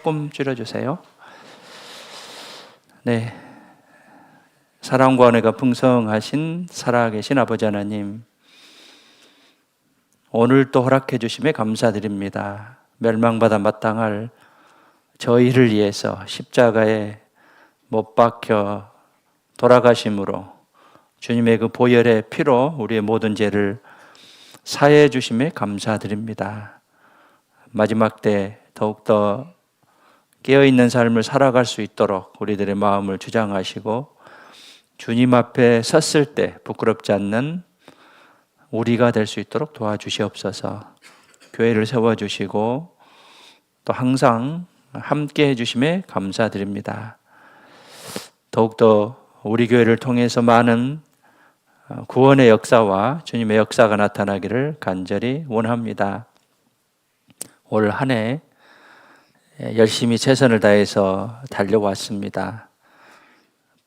조금 줄여주세요. 네, 사랑과 은혜가 풍성하신 살아계신 아버지 하나님, 오늘 또 허락해 주심에 감사드립니다. 멸망받아 마땅할 저희를 위해서 십자가에 못 박혀 돌아가심으로 주님의 그 보혈의 피로 우리의 모든 죄를 사해 주심에 감사드립니다. 마지막 때 더욱더 깨어있는 삶을 살아갈 수 있도록 우리들의 마음을 주장하시고 주님 앞에 섰을 때 부끄럽지 않는 우리가 될 수 있도록 도와주시옵소서. 교회를 세워주시고 또 항상 함께 해주심에 감사드립니다. 더욱더 우리 교회를 통해서 많은 구원의 역사와 주님의 역사가 나타나기를 간절히 원합니다. 올 한 해 열심히 최선을 다해서 달려왔습니다.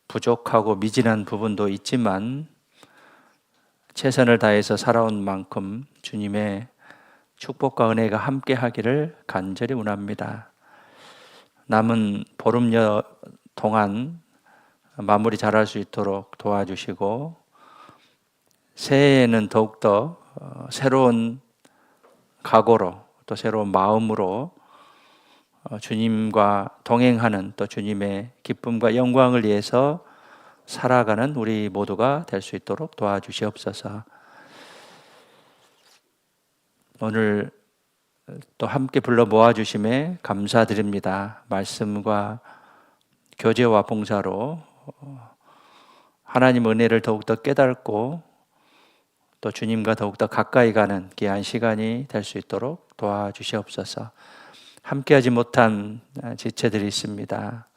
부족하고 미진한 부분도 있지만 최선을 다해서 살아온 만큼 주님의 축복과 은혜가 함께 하기를 간절히 원합니다. 남은 보름여 동안 마무리 잘할 수 있도록 도와주시고 새해에는 더욱더 새로운 각오로 또 새로운 마음으로 주님과 동행하는 또 주님의 기쁨과 영광을 위해서 살아가는 우리 모두가 될 수 있도록 도와주시옵소서. 오늘 또 함께 불러 모아주심에 감사드립니다. 말씀과 교제와 봉사로 하나님 은혜를 더욱더 깨닫고 또 주님과 더욱더 가까이 가는 귀한 시간이 될 수 있도록 도와주시옵소서. 함께하지 못한 지체들이 있습니다.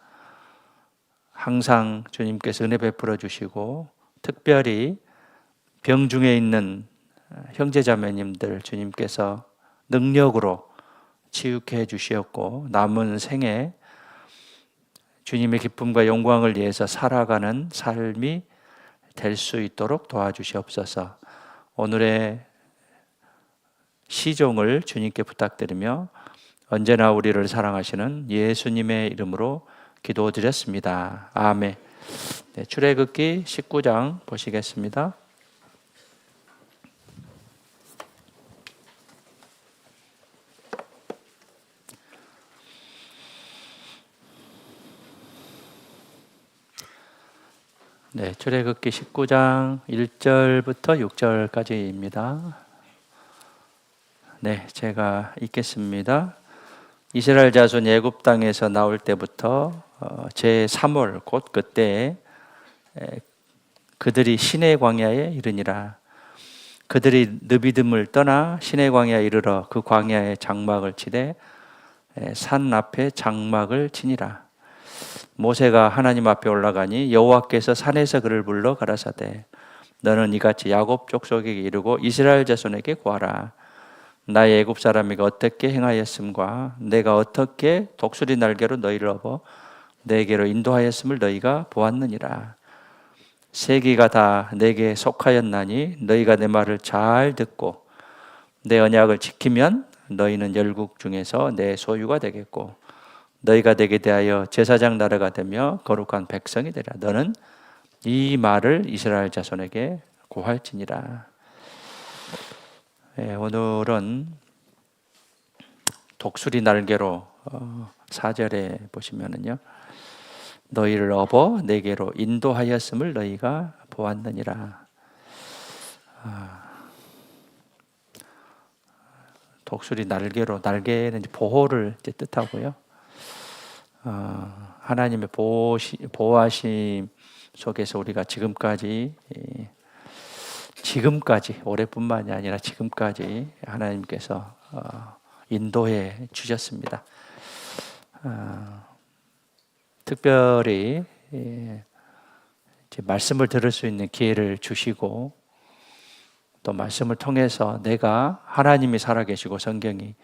항상 주님께서 은혜 베풀어 주시고 특별히 병중에 있는 형제자매님들 주님께서 능력으로 치유케 해주시었고 남은 생에 주님의 기쁨과 영광을 위해서 살아가는 삶이 될 수 있도록 도와주시옵소서. 오늘의 시종을 주님께 부탁드리며 언제나 우리를 사랑하시는 예수님의 이름으로 기도드렸습니다. 아멘. 네, 출애굽기 19장 보시겠습니다. 네, 출애굽기 19장 1절부터 6절까지입니다. 네, 제가 읽겠습니다. 이스라엘 자손 애굽 땅에서 나올 때부터 제 3월 곧 그때에 그들이 시내 광야에 이르니라. 그들이 느비듬을 떠나 시내 광야에 이르러 그 광야에 장막을 치되 산 앞에 장막을 치니라. 모세가 하나님 앞에 올라가니 여호와께서 산에서 그를 불러 가라사대 너는 이같이 야곱 족속에게 이르고 이스라엘 자손에게 구하라. 나의 애굽 사람이가 어떻게 행하였음과 내가 어떻게 독수리 날개로 너희를 업어 내게로 인도하였음을 너희가 보았느니라. 세기가 다 내게 속하였나니 너희가 내 말을 잘 듣고 내 언약을 지키면 너희는 열국 중에서 내 소유가 되겠고 너희가 내게 대하여 제사장 나라가 되며 거룩한 백성이 되라. 너는 이 말을 이스라엘 자손에게 고할지니라. 네, 오늘은 독수리 날개로 4절에 보시면은요, 너희를 업어 내게로 인도하였음을 너희가 보았느니라. 독수리 날개로, 날개는 이제 보호를 이제 뜻하고요. 하나님의 보호하심 속에서 우리가 지금까지 올해뿐만이 아니라 지금까지 하나님께서 인도해 주셨습니다. 특별히 말씀을 들을 수 있는 기회를 주시고 또 말씀을 통해서 내가 하나님이 살아계시고 성경이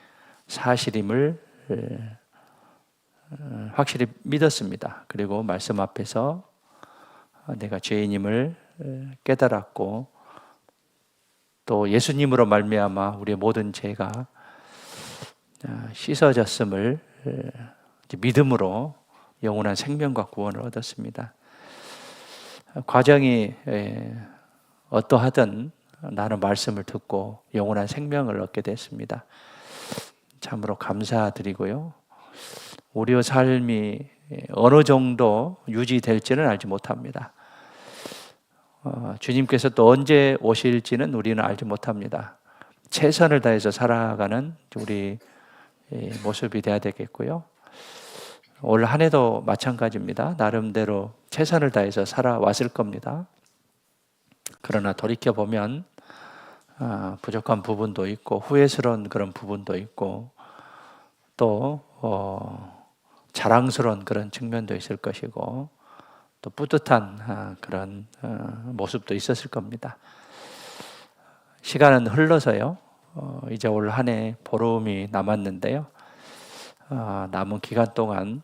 사실임을 확실히 믿었습니다. 그리고 말씀 앞에서 내가 죄인임을 깨달았고 또 예수님으로 말미암아 우리의 모든 죄가 씻어졌음을 믿음으로 영원한 생명과 구원을 얻었습니다. 과정이 어떠하든 나는 말씀을 듣고 영원한 생명을 얻게 됐습니다. 참으로 감사드리고요. 우리의 삶이 어느 정도 유지될지는 알지 못합니다. 주님께서 또 언제 오실지는 우리는 알지 못합니다. 최선을 다해서 살아가는 우리 모습이 되어야 되겠고요. 올 한 해도 마찬가지입니다. 나름대로 최선을 다해서 살아왔을 겁니다. 그러나 돌이켜보면 부족한 부분도 있고 후회스러운 그런 부분도 있고 또 자랑스러운 그런 측면도 있을 것이고 또 뿌듯한 그런 모습도 있었을 겁니다. 시간은 흘러서요. 이제 올 한 해 보름이 남았는데요. 남은 기간 동안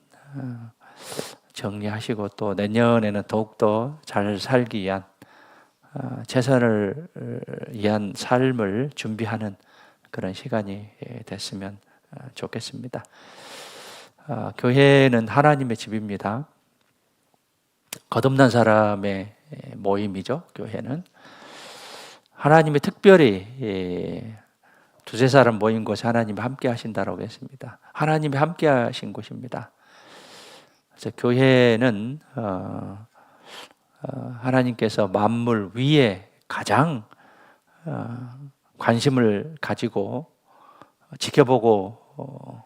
정리하시고 또 내년에는 더욱더 잘 살기 위한 최선을 위한 삶을 준비하는 그런 시간이 됐으면 좋겠습니다. 교회는 하나님의 집입니다. 거듭난 사람의 모임이죠. 교회는 하나님이 특별히 두세 사람 모인 곳에 하나님이 함께 하신다라고 했습니다. 하나님이 함께 하신 곳입니다. 그래서 교회는 하나님께서 만물 위에 가장 관심을 가지고 지켜보고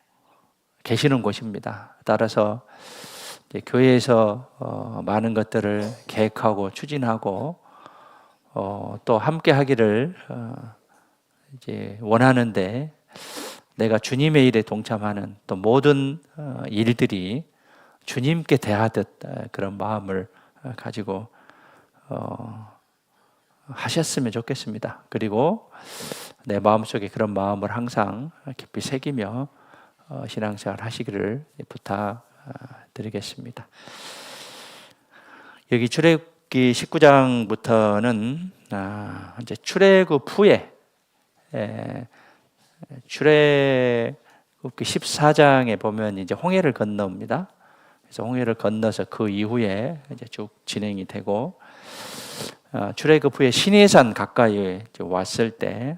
계시는 곳입니다. 따라서 교회에서 많은 것들을 계획하고 추진하고 또 함께 하기를 이제 원하는데 내가 주님의 일에 동참하는 또 모든 일들이 주님께 대하듯 그런 마음을 가지고 하셨으면 좋겠습니다. 그리고 내 마음속에 그런 마음을 항상 깊이 새기며 신앙생활 하시기를 부탁드리겠습니다. 여기 출애굽기 19장부터는 이제 출애굽 후에 출애굽기 14장에 보면 이제 홍해를 건너옵니다. 그래서 홍해를 건너서 그 이후에 이제 쭉 진행이 되고 출애굽 후에 시내산 가까이에 왔을 때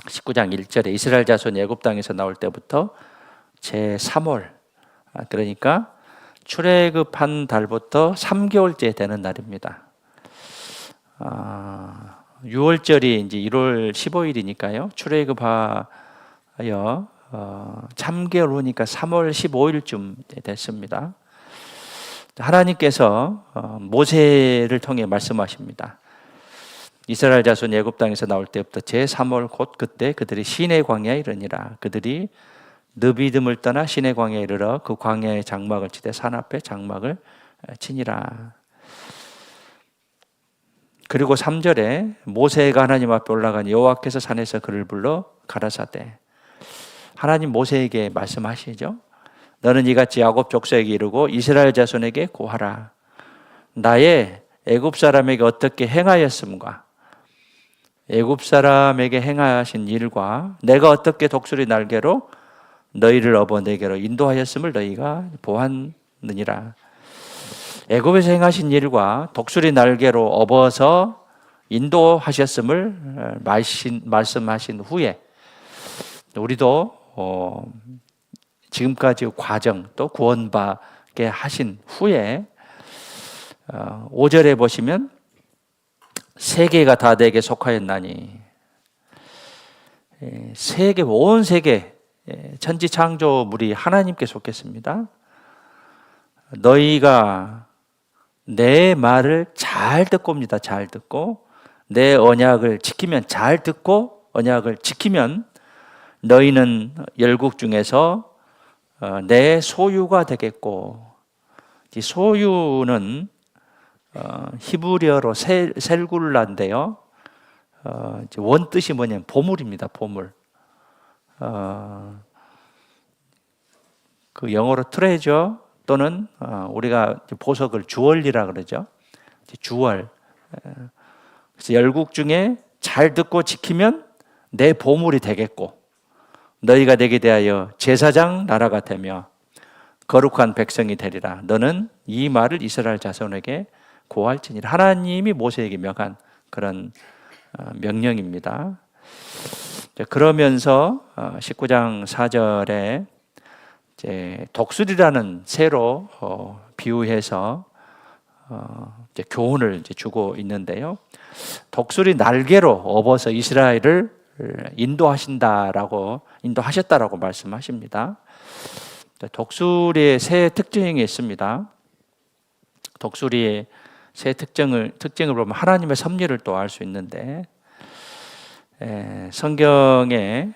19장 1절에 이스라엘 자손 애굽 땅에서 나올 때부터 제 3월 그러니까 출애굽한 달부터 3개월째 되는 날입니다. 6월절이 이제 1월 15일이니까요. 출애굽하여 3개월 후니까 3월 15일쯤 됐습니다. 하나님께서 모세를 통해 말씀하십니다. 이스라엘 자손 애굽 땅에서 나올 때부터 제3월 곧 그때 그들이 시내 광야에 이르니라. 그들이 느비듬을 떠나 시내 광야에 이르러 그 광야의 장막을 치되 산 앞에 장막을 치니라. 그리고 3절에 모세가 하나님 앞에 올라간 여호와께서 산에서 그를 불러 가라사대. 하나님 모세에게 말씀하시죠. 너는 이같이 야곱 족속에게 이르고 이스라엘 자손에게 고하라. 나의 애굽 사람에게 어떻게 행하였음과 애굽 사람에게 행하신 일과 내가 어떻게 독수리 날개로 너희를 업어 내게로 인도하였음을 너희가 보았느니라. 애굽에서 행하신 일과 독수리 날개로 업어서 인도하셨음을 말씀하신 후에 우리도 지금까지 과정 또 구원받게 하신 후에 5절에 보시면 세계가 다 내게 속하였나니 세계 온 세계 천지 창조물이 하나님께 속했습니다. 너희가 내 말을 잘 듣고입니다. 잘 듣고 내 언약을 지키면 잘 듣고 언약을 지키면 너희는 열국 중에서 내 소유가 되겠고 이 소유는 히브리어로 셀굴라인데요. 원 뜻이 뭐냐면 보물입니다. 보물. 그 영어로 트레저 또는 우리가 보석을 주얼리라 그러죠. 주얼. 그래서 열국 중에 잘 듣고 지키면 내 보물이 되겠고 너희가 내게 대하여 제사장 나라가 되며 거룩한 백성이 되리라. 너는 이 말을 이스라엘 자손에게 고할지니라. 하나님이 모세에게 명한 그런 명령입니다. 그러면서 19장 4절에 이제 독수리라는 새로 비유해서 이제 교훈을 이제 주고 있는데요. 독수리 날개로 업어서 이스라엘을 인도하셨다라고 말씀하십니다. 독수리의 새 특징이 있습니다. 독수리의 새 특징을 보면 하나님의 섭리를 또 알 수 있는데, 성경에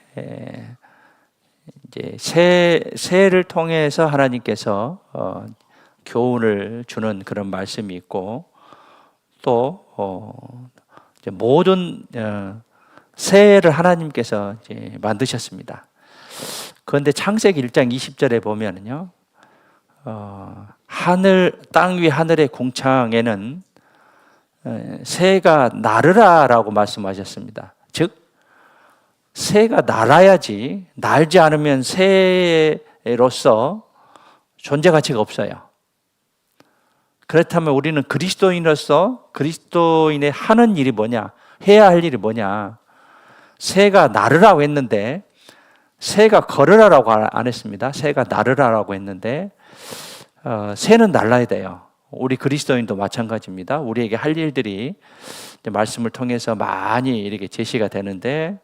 이제 새를 통해서 하나님께서 교훈을 주는 그런 말씀이 있고, 또 이제 모든 새를 하나님께서 이제 만드셨습니다. 그런데 창세기 1장 20절에 보면은요, 땅 위 하늘의 궁창에는 새가 나르라라고 말씀하셨습니다. 즉, 새가 날아야지, 날지 않으면 새로서 존재 가치가 없어요. 그렇다면 우리는 그리스도인으로서 그리스도인의 하는 일이 뭐냐, 해야 할 일이 뭐냐. 새가 나르라고 했는데 새가 걸으라라고 안 했습니다. 새가 나르라라고 했는데 새는 날라야 돼요. 우리 그리스도인도 마찬가지입니다. 우리에게 할 일들이 말씀을 통해서 많이 이렇게 제시가 되는데,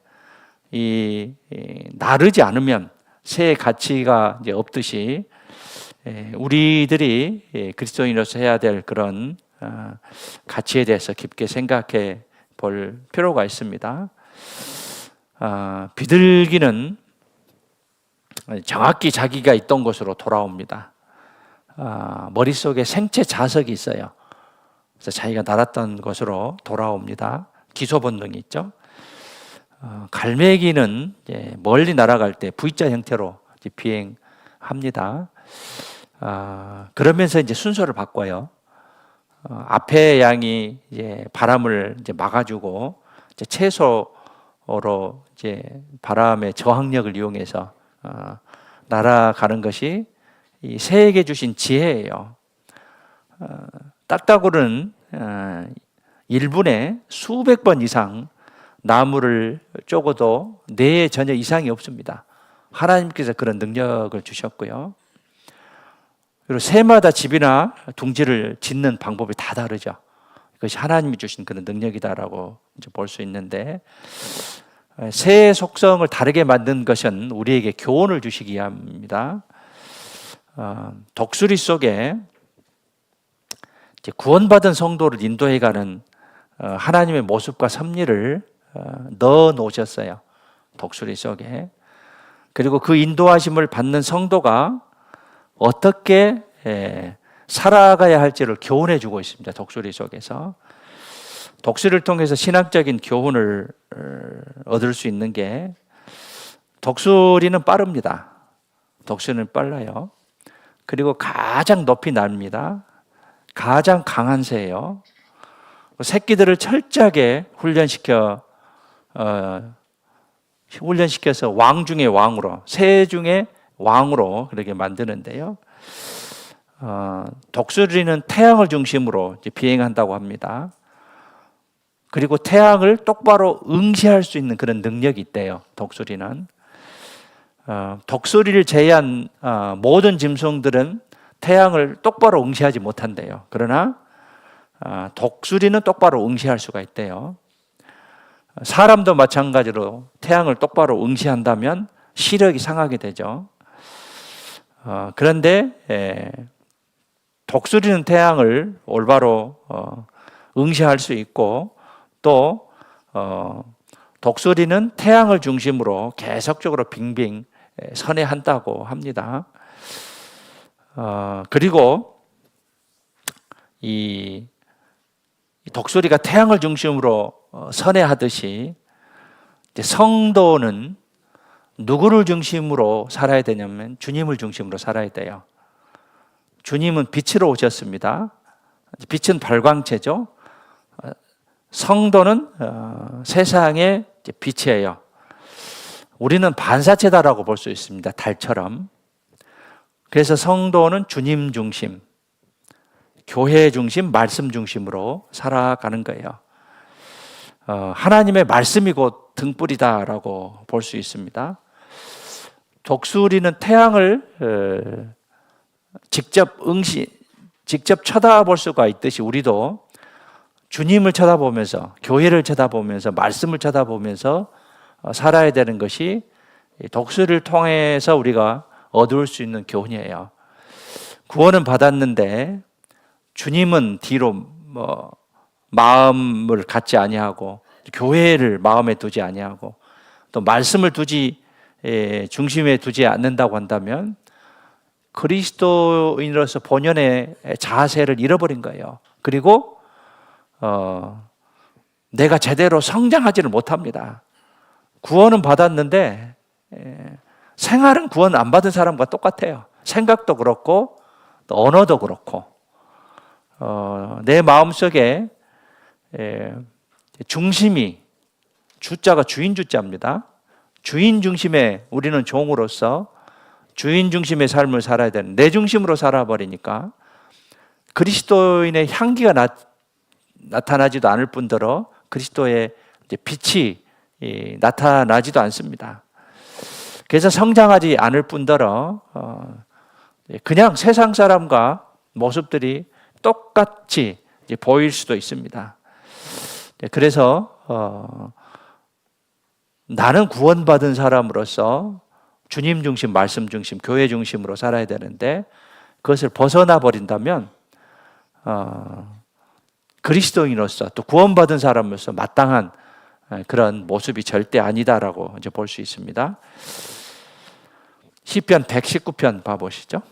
나르지 않으면 새의 가치가 이제 없듯이 우리들이 그리스도인으로서 해야 될 그런 가치에 대해서 깊게 생각해 볼 필요가 있습니다. 비둘기는 정확히 자기가 있던 곳으로 돌아옵니다. 머릿속에 생체 자석이 있어요. 그래서 자기가 날았던 곳으로 돌아옵니다. 기소 본능이 있죠. 갈매기는 멀리 날아갈 때 V자 형태로 비행합니다. 그러면서 이제 순서를 바꿔요. 앞에 양이 이제 바람을 이제 막아주고, 이제 채소로 이제 바람의 저항력을 이용해서 날아가는 것이 이 새에게 주신 지혜예요. 딱따구는 1분에 수백 번 이상 나무를 쪼고도 뇌에 전혀 이상이 없습니다. 하나님께서 그런 능력을 주셨고요. 그리고 새마다 집이나 둥지를 짓는 방법이 다 다르죠. 그것이 하나님이 주신 그런 능력이다라고 이제 볼 수 있는데, 새의 속성을 다르게 만든 것은 우리에게 교훈을 주시기 위함입니다. 독수리 속에 이제 구원받은 성도를 인도해가는 하나님의 모습과 섭리를 넣어 놓으셨어요. 독수리 속에. 그리고 그 인도하심을 받는 성도가 어떻게 살아가야 할지를 교훈해 주고 있습니다. 독수리 속에서. 독수리를 통해서 신학적인 교훈을 얻을 수 있는 게, 독수리는 빠릅니다. 독수리는 빨라요. 그리고 가장 높이 납니다. 가장 강한 새예요. 새끼들을 철저하게 훈련시켜서 왕 중의 왕으로, 새 중의 왕으로 그렇게 만드는데요. 독수리는 태양을 중심으로 비행한다고 합니다. 그리고 태양을 똑바로 응시할 수 있는 그런 능력이 있대요. 독수리는. 독수리를 제외한 모든 짐승들은 태양을 똑바로 응시하지 못한대요. 그러나 독수리는 똑바로 응시할 수가 있대요. 사람도 마찬가지로 태양을 똑바로 응시한다면 시력이 상하게 되죠. 그런데 독수리는 태양을 올바로 응시할 수 있고, 또 독수리는 태양을 중심으로 계속적으로 빙빙 선회한다고 합니다. 그리고 이 독수리가 태양을 중심으로 선회하듯이 성도는 누구를 중심으로 살아야 되냐면 주님을 중심으로 살아야 돼요. 주님은 빛으로 오셨습니다. 빛은 발광체죠. 성도는 세상의 빛이에요. 우리는 반사체다라고 볼 수 있습니다. 달처럼. 그래서 성도는 주님 중심, 교회 중심, 말씀 중심으로 살아가는 거예요. 하나님의 말씀이 곧 등불이다라고 볼 수 있습니다. 독수리는 태양을 직접 쳐다볼 수가 있듯이 우리도 주님을 쳐다보면서, 교회를 쳐다보면서, 말씀을 쳐다보면서 살아야 되는 것이 독수리를 통해서 우리가 얻을 수 있는 교훈이에요. 구원은 받았는데 주님은 뒤로 마음을 갖지 아니하고, 교회를 마음에 두지 아니하고, 또 말씀을 중심에 두지 않는다고 한다면 그리스도인으로서 본연의 자세를 잃어버린 거예요. 그리고 내가 제대로 성장하지를 못합니다. 구원은 받았는데 생활은 구원 안 받은 사람과 똑같아요. 생각도 그렇고 또 언어도 그렇고 내 마음속에 중심이, 주자가 주인 주자입니다. 주인 중심의, 우리는 종으로서 주인 중심의 삶을 살아야 되는, 내 중심으로 살아버리니까 그리스도인의 향기가 나타나지도 않을 뿐더러 그리스도의 빛이 나타나지도 않습니다. 그래서 성장하지 않을 뿐더러 그냥 세상 사람과 모습들이 똑같이 보일 수도 있습니다. 그래서 나는 구원받은 사람으로서 주님 중심, 말씀 중심, 교회 중심으로 살아야 되는데 그것을 벗어나 버린다면 그리스도인으로서 또 구원받은 사람으로서 마땅한 그런 모습이 절대 아니다라고 이제 볼 수 있습니다. 시편 119편 봐보시죠.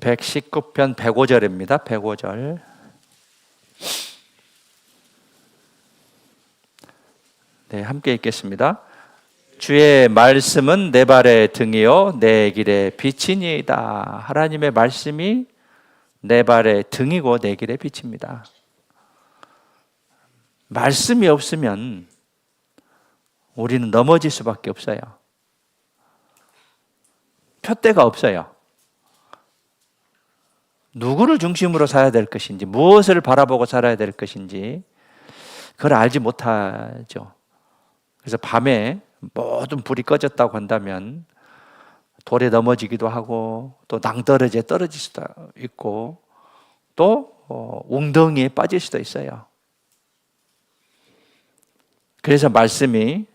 (119편) 105절입니다. 105절. 네, 함께 읽겠습니다. 주의 말씀은 내 발의 등이요 내 길의 빛이니이다. 하나님의 말씀이 내 발의 등이고 내 길의 빛입니다. 말씀이 없으면 우리는 넘어질 수밖에 없어요. 표대가 없어요. 누구를 중심으로 살아야 될 것인지, 무엇을 바라보고 살아야 될 것인지 그걸 알지 못하죠. 그래서 밤에 모든 불이 꺼졌다고 한다면 돌에 넘어지기도 하고 또 낭떠러지에 떨어질 수도 있고 또 웅덩이에 빠질 수도 있어요. 그래서 말씀이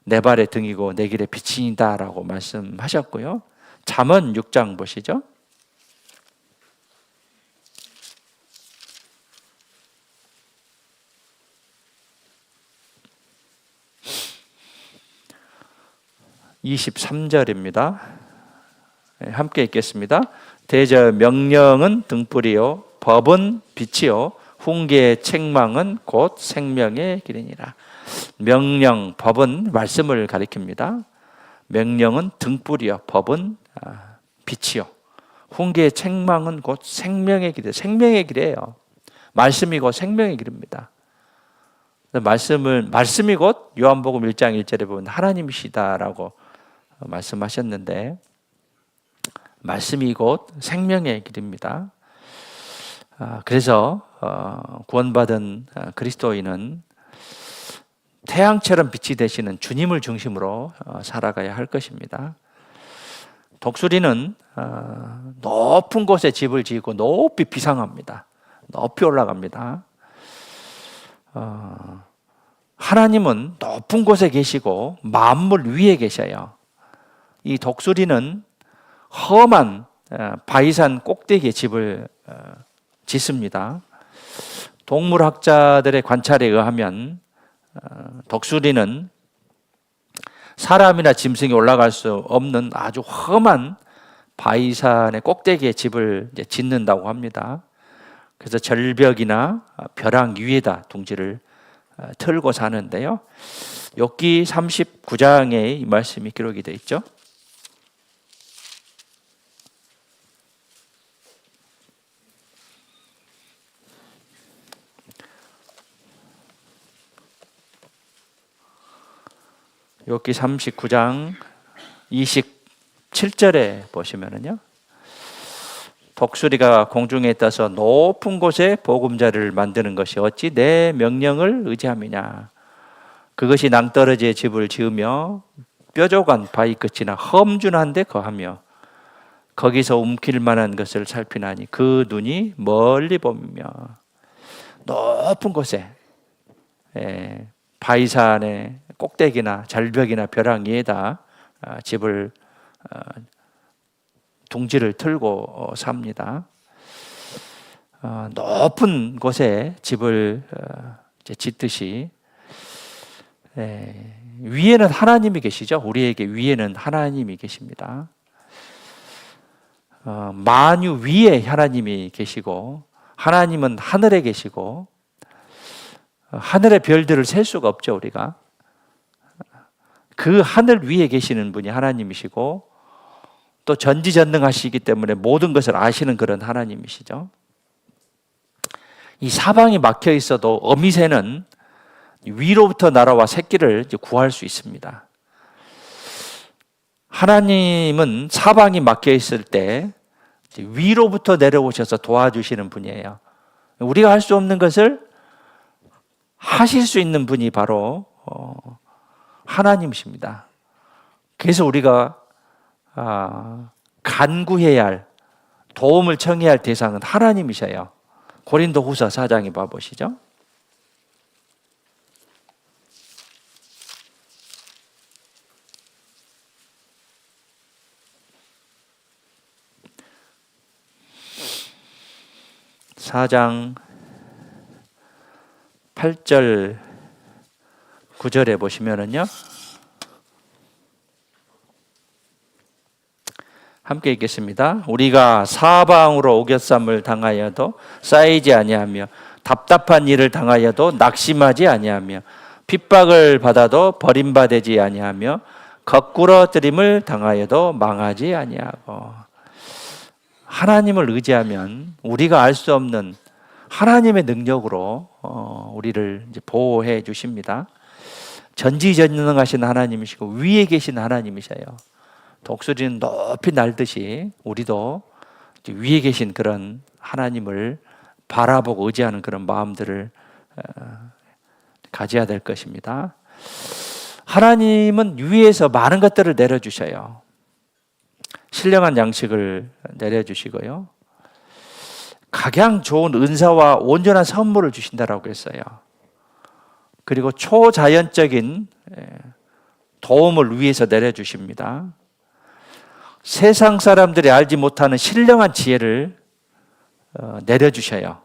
내 발의 등이고 내 길의 빛이다라고 말씀하셨고요. 잠언 6장 보시죠. (23절입니다) 함께 읽겠습니다. 대저 명령은 등불이요 법은 빛이요 훈계의 책망은 곧 생명의 길이니라. 명령, 법은 말씀을 가리킵니다. 명령은 등불이요 법은 빛이요 훈계의 책망은 곧 생명의 길이에요. 생명의 길이에요. 말씀이 곧 생명의 길입니다. 말씀이 곧 요한복음 1장 1절에 보면 하나님이시다라고 말씀하셨는데 말씀이 곧 생명의 길입니다. 그래서 구원받은 그리스도인은 태양처럼 빛이 되시는 주님을 중심으로 살아가야 할 것입니다. 독수리는 높은 곳에 집을 지고 높이 비상합니다. 높이 올라갑니다. 하나님은 높은 곳에 계시고 만물 위에 계셔요. 이 독수리는 험한 바위산 꼭대기에 집을 짓습니다. 동물학자들의 관찰에 의하면 독수리는 사람이나 짐승이 올라갈 수 없는 아주 험한 바위산의 꼭대기에 집을 짓는다고 합니다. 그래서 절벽이나 벼랑 위에다 둥지를 틀고 사는데요. 욥기 39장에 이 말씀이 기록이 되어 있죠. 욥기 39장 27절에 보시면은요. 독수리가 공중에 떠서 높은 곳에 보금자리를 만드는 것이 어찌 내 명령을 의지함이냐. 그것이 낭떠러지의 집을 지으며 뾰족한 바위 끝이나 험준한 데 거하며 거기서 움킬 만한 것을 살피나니 그 눈이 멀리 보며 높은 곳에 바위산의 꼭대기나 절벽이나 벼랑 위에다 집을 둥지를 틀고 삽니다. 높은 곳에 집을 짓듯이 위에는 하나님이 계시죠. 우리에게 위에는 하나님이 계십니다. 만유 위에 하나님이 계시고 하나님은 하늘에 계시고 하늘의 별들을 셀 수가 없죠. 우리가 그 하늘 위에 계시는 분이 하나님이시고 또 전지전능하시기 때문에 모든 것을 아시는 그런 하나님이시죠. 이 사방이 막혀 있어도 어미새는 위로부터 날아와 새끼를 구할 수 있습니다. 하나님은 사방이 막혀 있을 때 위로부터 내려오셔서 도와주시는 분이에요. 우리가 할 수 없는 것을 하실 수 있는 분이 바로 하나님이십니다. 그래서 우리가 간구해야 할, 도움을 청해야 할 대상은 하나님이셔요. 고린도후서 4장에 봐보시죠. (4장) 8절 9절에 보시면은요. 함께 읽겠습니다. 우리가 사방으로 오겹삼을 당하여도 쌓이지 아니하며 답답한 일을 당하여도 낙심하지 아니하며 핍박을 받아도 버림받지 아니하며 거꾸러뜨림을 당하여도 망하지 아니하고. 하나님을 의지하면 우리가 알 수 없는 하나님의 능력으로 우리를 이제 보호해 주십니다. 전지전능하신 하나님이시고 위에 계신 하나님이셔요. 독수리는 높이 날듯이 우리도 위에 계신 그런 하나님을 바라보고 의지하는 그런 마음들을 가져야 될 것입니다. 하나님은 위에서 많은 것들을 내려주셔요. 신령한 양식을 내려주시고요. 각양 좋은 은사와 온전한 선물을 주신다라고 했어요. 그리고 초자연적인 도움을 위에서 내려주십니다. 세상 사람들이 알지 못하는 신령한 지혜를 내려주셔요.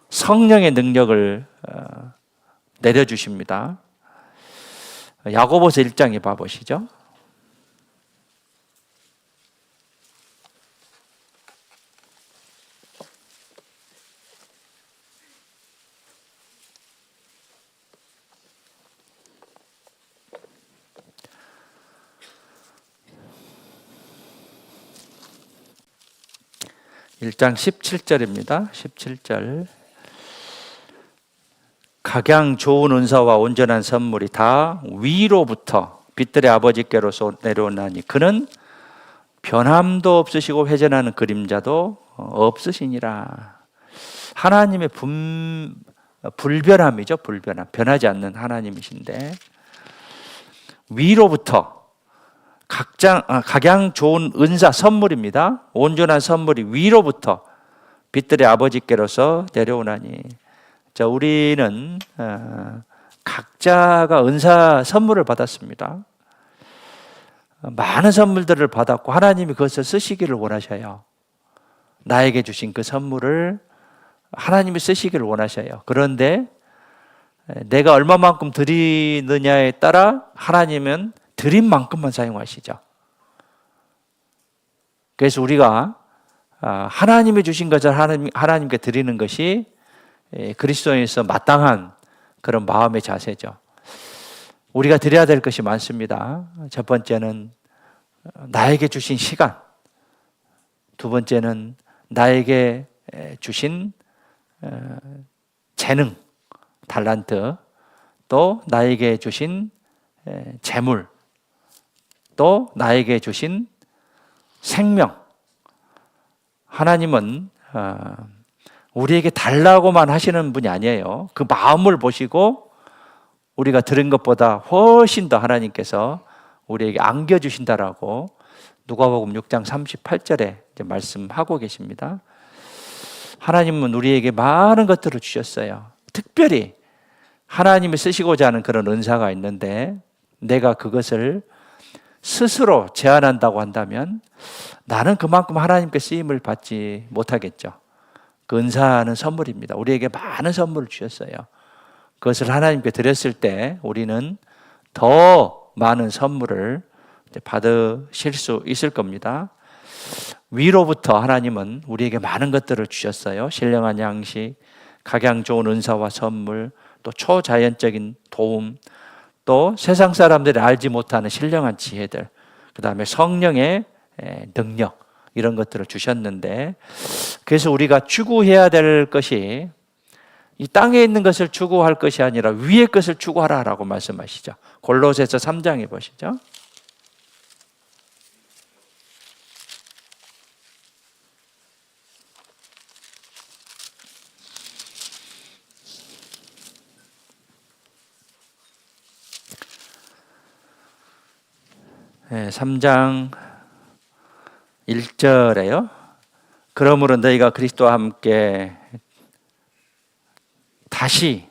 성령의 능력을 내려주십니다. 야고보서 1장에 봐보시죠. (1장) 17절입니다. 17절. 각양 좋은 은사와 온전한 선물이 다 위로부터 빛들의 아버지께로서 내려오나니 그는 변함도 없으시고 회전하는 그림자도 없으시니라. 하나님의 불변함이죠. 불변함. 변하지 않는 하나님이신데 위로부터 각양 좋은 은사 선물입니다. 온전한 선물이 위로부터 빛들의 아버지께로서 내려오나니. 자, 우리는 각자가 은사 선물을 받았습니다. 많은 선물들을 받았고 하나님이 그것을 쓰시기를 원하셔요. 나에게 주신 그 선물을 하나님이 쓰시기를 원하셔요. 그런데 내가 얼마만큼 드리느냐에 따라 하나님은 드린 만큼만 사용하시죠. 그래서 우리가 하나님이 주신 것을 하나님께 드리는 것이 그리스도인에서 마땅한 그런 마음의 자세죠. 우리가 드려야 될 것이 많습니다. 첫 번째는 나에게 주신 시간, 두 번째는 나에게 주신 재능, 달란트, 또 나에게 주신 재물, 또 나에게 주신 생명. 하나님은 우리에게 달라고만 하시는 분이 아니에요. 그 마음을 보시고 우리가 들은 것보다 훨씬 더 하나님께서 우리에게 안겨주신다라고 누가복음 6장 38절에 말씀하고 계십니다. 하나님은 우리에게 많은 것들을 주셨어요. 특별히 하나님이 쓰시고자 하는 그런 은사가 있는데 내가 그것을 스스로 제한한다고 한다면 나는 그만큼 하나님께 쓰임을 받지 못하겠죠. 그 은사는 선물입니다. 우리에게 많은 선물을 주셨어요. 그것을 하나님께 드렸을 때 우리는 더 많은 선물을 받으실 수 있을 겁니다. 위로부터 하나님은 우리에게 많은 것들을 주셨어요. 신령한 양식, 각양 좋은 은사와 선물, 또 초자연적인 도움, 또 세상 사람들이 알지 못하는 신령한 지혜들, 그 다음에 성령의 능력, 이런 것들을 주셨는데, 그래서 우리가 추구해야 될 것이 이 땅에 있는 것을 추구할 것이 아니라 위의 것을 추구하라라고 말씀하시죠. 골로새서 3장에 보시죠. 네, 3장 1절에요. 그러므로 너희가 그리스도와 함께 다시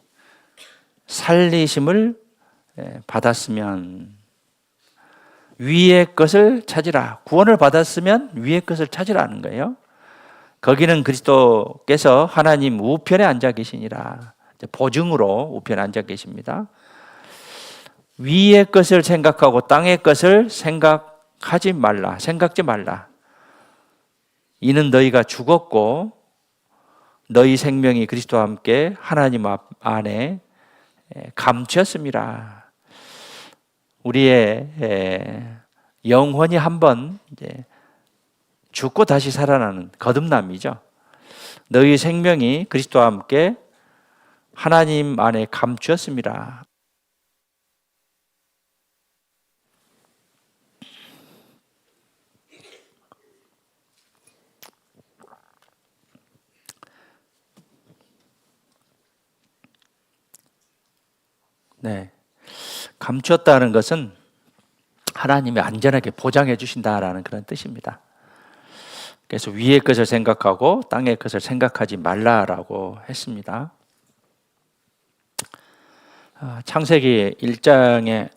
살리심을 받았으면 위의 것을 찾으라. 구원을 받았으면 위의 것을 찾으라는 거예요. 거기는 그리스도께서 하나님 우편에 앉아 계시니라. 보증으로 우편에 앉아 계십니다. 위의 것을 생각하고 땅의 것을 생각하지 말라. 생각지 말라. 이는 너희가 죽었고 너희 생명이 그리스도와 함께 하나님 안에 감추었습니다. 우리의 영혼이 한번 죽고 다시 살아나는 거듭남이죠. 너희 생명이 그리스도와 함께 하나님 안에 감추었습니다. 네, 감추었다는 것은 하나님이 안전하게 보장해 주신다라는 그런 뜻입니다. 그래서 위의 것을 생각하고 땅의 것을 생각하지 말라라고 했습니다. 창세기 1장에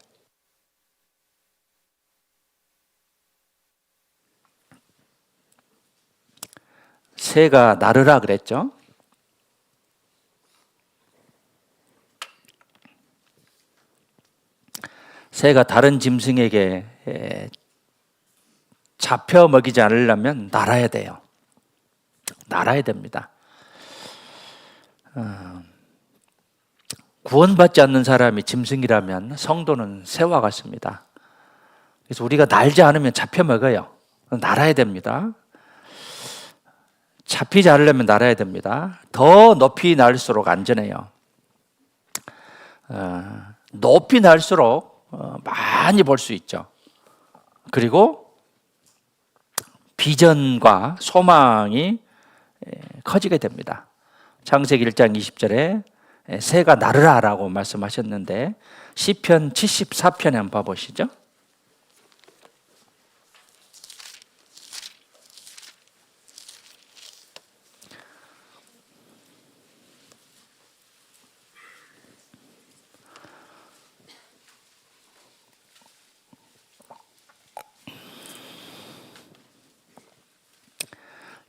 새가 나르라 그랬죠. 새가 다른 짐승에게 잡혀 먹이지 않으려면 날아야 돼요. 날아야 됩니다. 구원받지 않는 사람이 짐승이라면 성도는 새와 같습니다. 그래서 우리가 날지 않으면 잡혀 먹어요. 날아야 됩니다. 잡히지 않으려면 날아야 됩니다. 더 높이 날수록 안전해요. 높이 날수록 많이 볼 수 있죠. 그리고 비전과 소망이 커지게 됩니다. 창세기 1장 20절에 새가 나르라라고 말씀하셨는데 시편 74편에 한번 봐보시죠.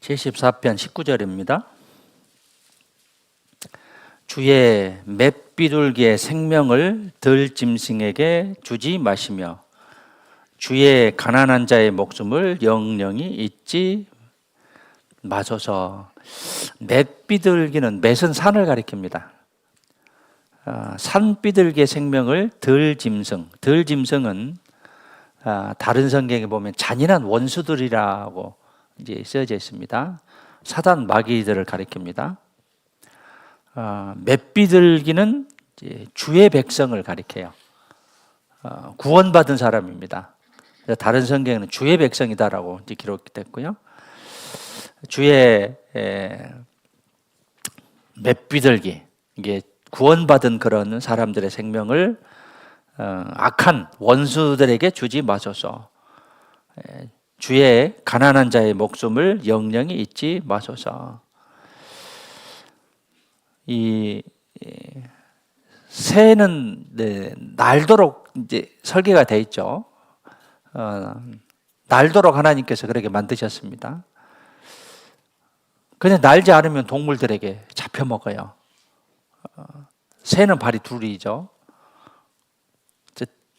제14편 19절입니다. 주의 맷비둘기의 생명을 들짐승에게 주지 마시며 주의 가난한 자의 목숨을 영영히 잊지 마소서. 맷비둘기는 맷은 산을 가리킵니다. 산비둘기의 생명을 들짐승은 다른 성경에 보면 잔인한 원수들이라고 이제 쓰여져 있습니다. 사단 마귀들을 가리킵니다. 맷비둘기는 주의 백성을 가리켜요. 구원받은 사람입니다. 다른 성경에는 주의 백성이다라고 기록됐고요. 주의 맷비들기, 이게 구원받은 그런 사람들의 생명을 악한 원수들에게 주지 마소서. 주의 가난한 자의 목숨을 영영히 잊지 마소서. 이 새는 날도록 이제 설계가 돼 있죠. 날도록 하나님께서 그렇게 만드셨습니다. 근데 날지 않으면 동물들에게 잡혀 먹어요. 새는 발이 둘이죠.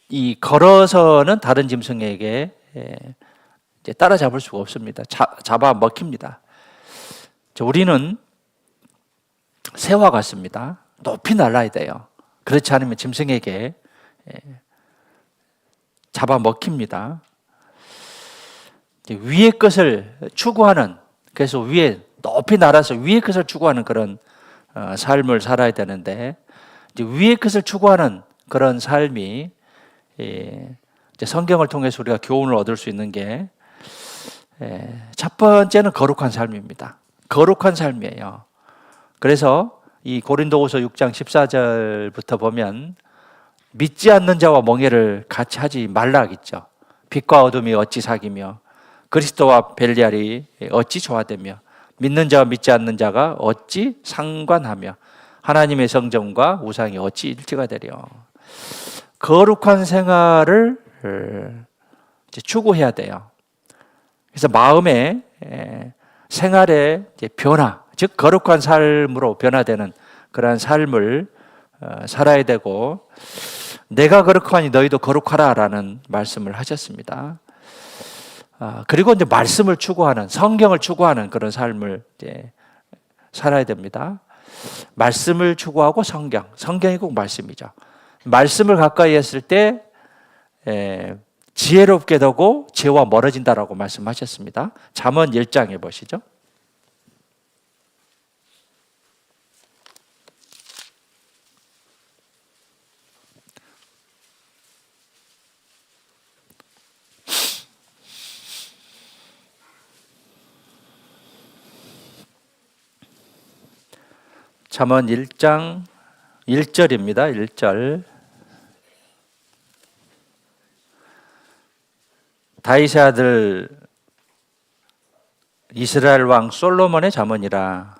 이 걸어서는 다른 짐승에게 이제 따라잡을 수가 없습니다. 잡아 먹힙니다. 우리는 새와 같습니다. 높이 날아야 돼요. 그렇지 않으면 짐승에게 잡아 먹힙니다. 위의 것을 추구하는, 그래서 높이 날아서 위의 것을 추구하는 그런 삶을 살아야 되는데, 위의 것을 추구하는 그런 삶이 이제 성경을 통해서 우리가 교훈을 얻을 수 있는 게 첫 번째는 거룩한 삶입니다. 거룩한 삶이에요. 그래서 이 고린도후서 6장 14절부터 보면 믿지 않는 자와 멍에를 같이 하지 말라 하겠죠. 빛과 어둠이 어찌 사귀며 그리스도와 벨리알이 어찌 조화되며 믿는 자와 믿지 않는 자가 어찌 상관하며 하나님의 성전과 우상이 어찌 일치가 되려. 거룩한 생활을 이제 추구해야 돼요. 그래서 마음의 생활의 변화, 즉 거룩한 삶으로 변화되는 그러한 삶을 살아야 되고, 내가 거룩하니 너희도 거룩하라라는 말씀을 하셨습니다. 그리고 이제 말씀을 추구하는, 성경을 추구하는 그런 삶을 이제 살아야 됩니다. 말씀을 추구하고 성경이 꼭 말씀이죠. 말씀을 가까이 했을 때 지혜롭게 되고 죄와 멀어진다라고 말씀하셨습니다. 잠언 1장에 보시죠. 잠언 1장 1절입니다. 1절. 다윗의 아들 이스라엘 왕 솔로몬의 잠언이라.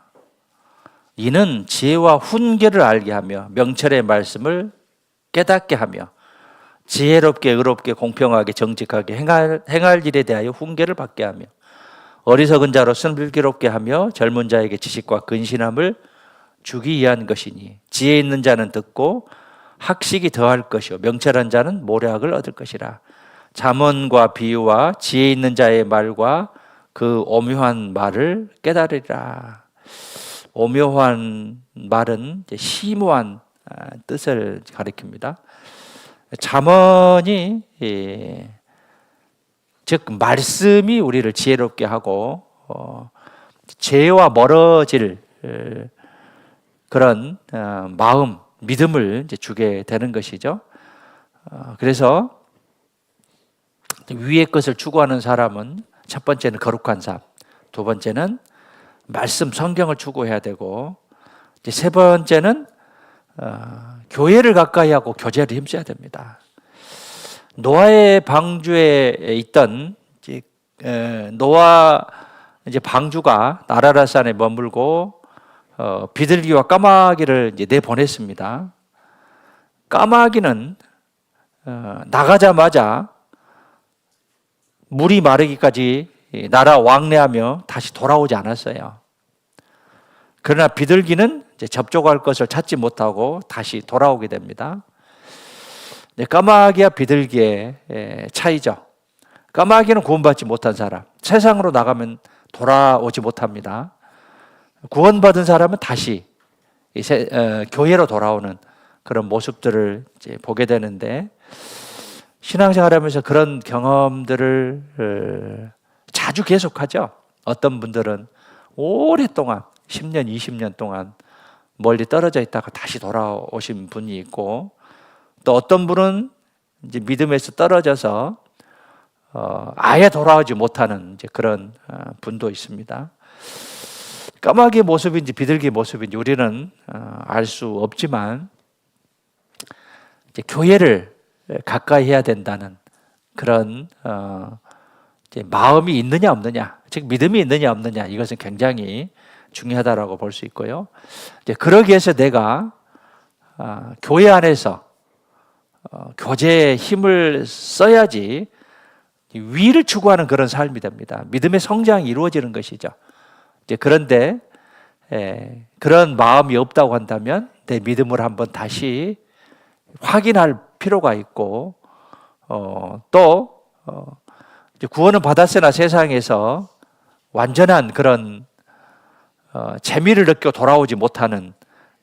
이는 지혜와 훈계를 알게 하며 명철의 말씀을 깨닫게 하며 지혜롭게 의롭게 공평하게 정직하게 행할 일에 대하여 훈계를 받게 하며 어리석은 자로서는 불기롭게 하며 젊은 자에게 지식과 근신함을 주기 위한 것이니 지혜 있는 자는 듣고 학식이 더할 것이요 명철한 자는 모략을 얻을 것이라. 잠언과 비유와 지혜 있는 자의 말과 그 오묘한 말을 깨달으리라. 오묘한 말은 심오한 뜻을 가리킵니다. 잠언이 즉 말씀이 우리를 지혜롭게 하고 죄와 멀어질 그런 마음, 믿음을 이제 주게 되는 것이죠. 그래서 위의 것을 추구하는 사람은 첫 번째는 거룩한 삶, 두 번째는 말씀, 성경을 추구해야 되고, 이제 세 번째는 교회를 가까이 하고 교제를 힘써야 됩니다. 노아의 방주에 있던 노아 이제 방주가 나라라산에 머물고 비둘기와 까마귀를 이제 내보냈습니다. 까마귀는 나가자마자 물이 마르기까지 나라 왕래하며 다시 돌아오지 않았어요. 그러나 비둘기는 이제 접촉할 것을 찾지 못하고 다시 돌아오게 됩니다. 까마귀와 비둘기의 차이죠. 까마귀는 구원받지 못한 사람, 세상으로 나가면 돌아오지 못합니다. 구원받은 사람은 다시 교회로 돌아오는 그런 모습들을 이제 보게 되는데, 신앙생활하면서 그런 경험들을 자주 계속하죠. 어떤 분들은 오랫동안 10년, 20년 동안 멀리 떨어져 있다가 다시 돌아오신 분이 있고, 또 어떤 분은 이제 믿음에서 떨어져서 아예 돌아오지 못하는 이제 그런 분도 있습니다. 까마귀의 모습인지 비둘기의 모습인지 우리는 알 수 없지만 이제 교회를 가까이 해야 된다는 그런 이제 마음이 있느냐 없느냐, 즉 믿음이 있느냐 없느냐, 이것은 굉장히 중요하다라고 볼 수 있고요. 이제 그러기 위해서 내가 교회 안에서 교제의 힘을 써야지 위를 추구하는 그런 삶이 됩니다. 믿음의 성장이 이루어지는 것이죠. 이제 그런데 그런 마음이 없다고 한다면 내 믿음을 한번 다시 확인할 필요가 있고, 또 이제 구원은 받았으나 세상에서 완전한 그런 재미를 느끼고 돌아오지 못하는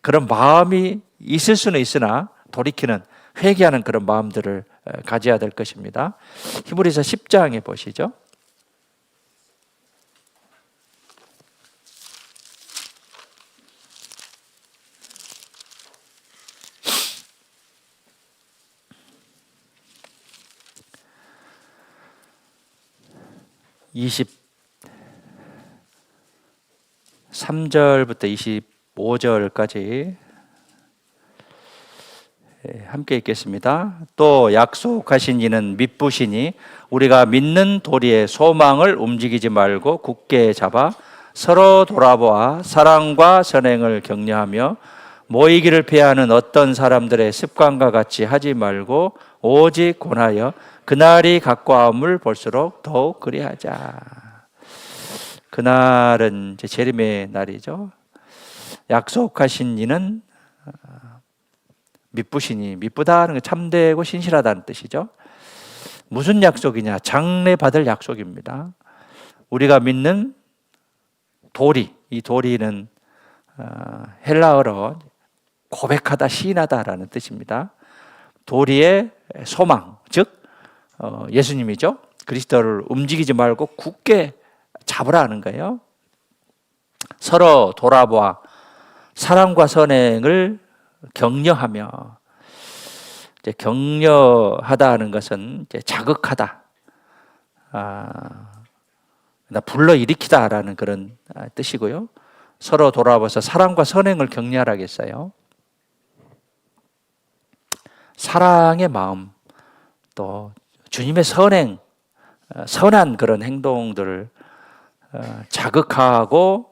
그런 마음이 있을 수는 있으나 돌이키는, 회개하는 그런 마음들을 가져야 될 것입니다. 히브리서 10장에 보시죠. (23절부터 25절까지) 함께 읽겠습니다. 또 약속하신 이는 믿부시니 우리가 믿는 도리의 소망을 움직이지 말고 굳게 잡아 서로 돌아보아 사랑과 선행을 격려하며 모이기를 피하는 어떤 사람들의 습관과 같이 하지 말고 오직 권하여 그날이 가까움을 볼수록 더욱 그리하자. 그날은 이제 재림의 날이죠. 약속하신 이는 믿부시니, 믿부다는 건 참되고 신실하다는 뜻이죠. 무슨 약속이냐? 장래 받을 약속입니다. 우리가 믿는 도리, 이 도리는 헬라어로 고백하다, 시인하다라는 뜻입니다. 도리의 소망, 즉 예수님이죠. 그리스도를 움직이지 말고 굳게 잡으라는 거예요. 서로 돌아보아 사랑과 선행을 격려하며, 이제 격려하다 하는 것은 이제 자극하다, 불러일으키다라는 그런 뜻이고요. 서로 돌아봐서 사랑과 선행을 격려하라겠어요. 사랑의 마음, 또 주님의 선행, 선한 그런 행동들을 자극하고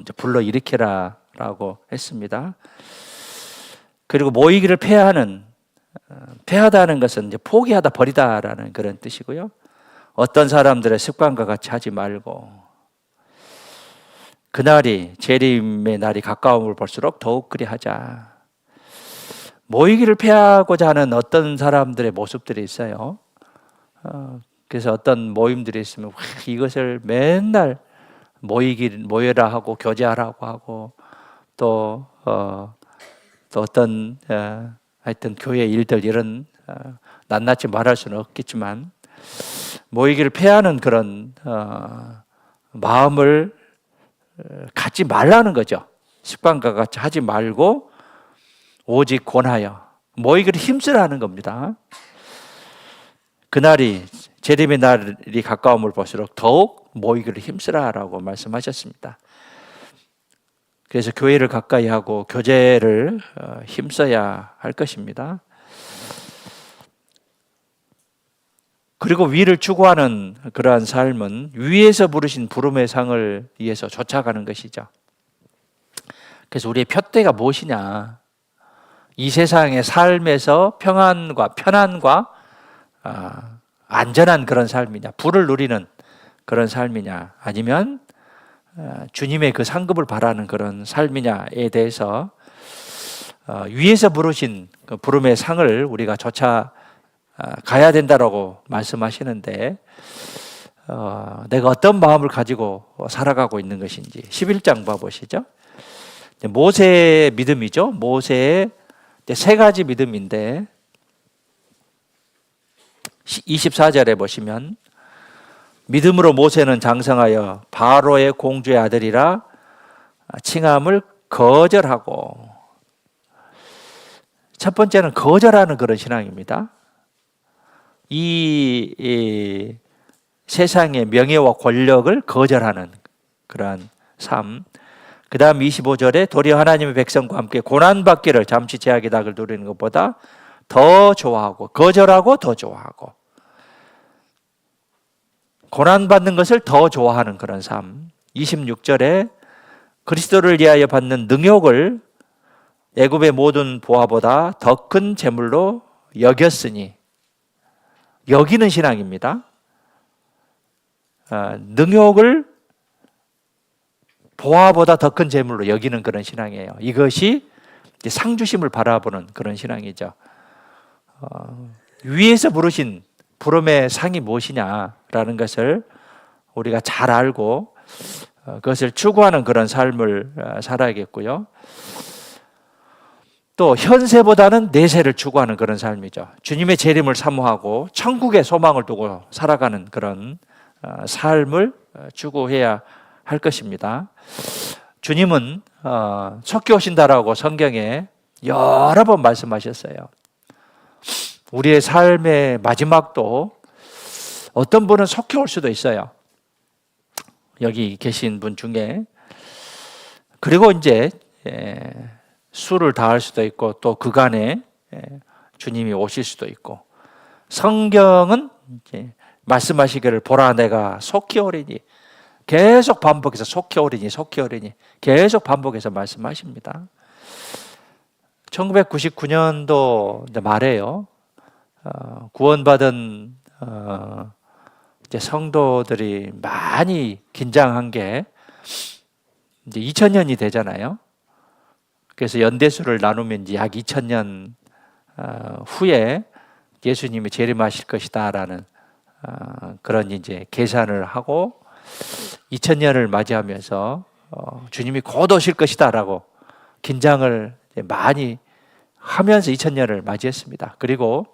이제 불러일으키라라고 했습니다. 그리고 모이기를 패하다는 것은 이제 포기하다, 버리다라는 그런 뜻이고요. 어떤 사람들의 습관과 같이 하지 말고 그날이, 재림의 날이 가까움을 볼수록 더욱 그리하자. 모이기를 패하고자 하는 어떤 사람들의 모습들이 있어요. 그래서 어떤 모임들이 있으면 이것을 맨날 모여라 하고 교제하라고 하고 또 어떤 하여튼 교회 일들, 이런 낱낱이 말할 수는 없겠지만 모이기를 패하는 그런 마음을 갖지 말라는 거죠. 습관과 같이 하지 말고 오직 권하여 모이기를 힘쓰라는 겁니다. 그날이, 재림의 날이 가까움을 볼수록 더욱 모이기를 힘쓰라라고 말씀하셨습니다. 그래서 교회를 가까이 하고 교제를 힘써야 할 것입니다. 그리고 위를 추구하는 그러한 삶은 위에서 부르신 부름의 상을 위해서 쫓아가는 것이죠. 그래서 우리의 표대가 무엇이냐? 이 세상의 삶에서 평안과 편안과 안전한 그런 삶이냐, 부를 누리는 그런 삶이냐, 아니면 주님의 그 상급을 바라는 그런 삶이냐에 대해서 위에서 부르신 그 부름의 상을 우리가 쫓아가야 된다라고 말씀하시는데, 내가 어떤 마음을 가지고 살아가고 있는 것인지 11장 봐보시죠. 모세의 믿음이죠. 모세의 세 가지 믿음인데 24절에 보시면 믿음으로 모세는 장성하여 바로의 공주의 아들이라 칭함을 거절하고, 첫 번째는 거절하는 그런 신앙입니다. 이 세상의 명예와 권력을 거절하는 그러한 삶. 그 다음 25절에 도리어 하나님의 백성과 함께 고난받기를 잠시 제약의 닭을 누리는 것보다 더 좋아하고, 거절하고 더 좋아하고, 고난받는 것을 더 좋아하는 그런 삶. 26절에 그리스도를 위하여 받는 능욕을 애굽의 모든 보화보다 더 큰 재물로 여겼으니, 여기는 신앙입니다. 능욕을 보화보다 더 큰 재물로 여기는 그런 신앙이에요. 이것이 상주심을 바라보는 그런 신앙이죠. 위에서 부르신 부름의 상이 무엇이냐라는 것을 우리가 잘 알고 그것을 추구하는 그런 삶을 살아야겠고요. 또 현세보다는 내세를 추구하는 그런 삶이죠. 주님의 재림을 사모하고 천국의 소망을 두고 살아가는 그런 삶을 추구해야 할 것입니다. 주님은 속히 오신다라고 성경에 여러 번 말씀하셨어요. 우리의 삶의 마지막도 어떤 분은 속히 올 수도 있어요. 여기 계신 분 중에. 그리고 이제 수를 다할 수도 있고 또 그간에 주님이 오실 수도 있고, 성경은 이제 말씀하시기를 보라 내가 속히 오리니, 계속 반복해서 속히 오리니 속히 오리니 계속 반복해서 말씀하십니다. 1999년도 말에요. 구원받은 이제 성도들이 많이 긴장한 게 이제 2000년이 되잖아요. 그래서 연대수를 나누면 이제 약 2000년 후에 예수님이 재림하실 것이다라는 그런 이제 계산을 하고 2000년을 맞이하면서 주님이 곧 오실 것이다라고 긴장을 많이 하면서 2000년을 맞이했습니다. 그리고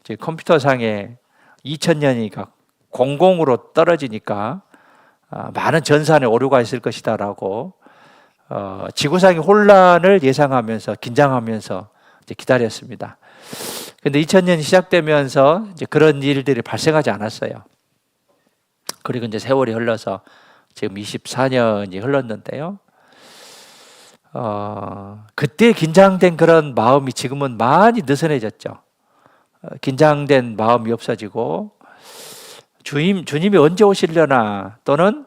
이제 컴퓨터상에 2000년이 공공으로 떨어지니까 많은 전산에 오류가 있을 것이다라고 지구상의 혼란을 예상하면서 긴장하면서 이제 기다렸습니다. 그런데 2000년이 시작되면서 이제 그런 일들이 발생하지 않았어요. 그리고 이제 세월이 흘러서 지금 24년이 흘렀는데요. 그때 긴장된 그런 마음이 지금은 많이 느슨해졌죠. 긴장된 마음이 없어지고 주님이 언제 오시려나, 또는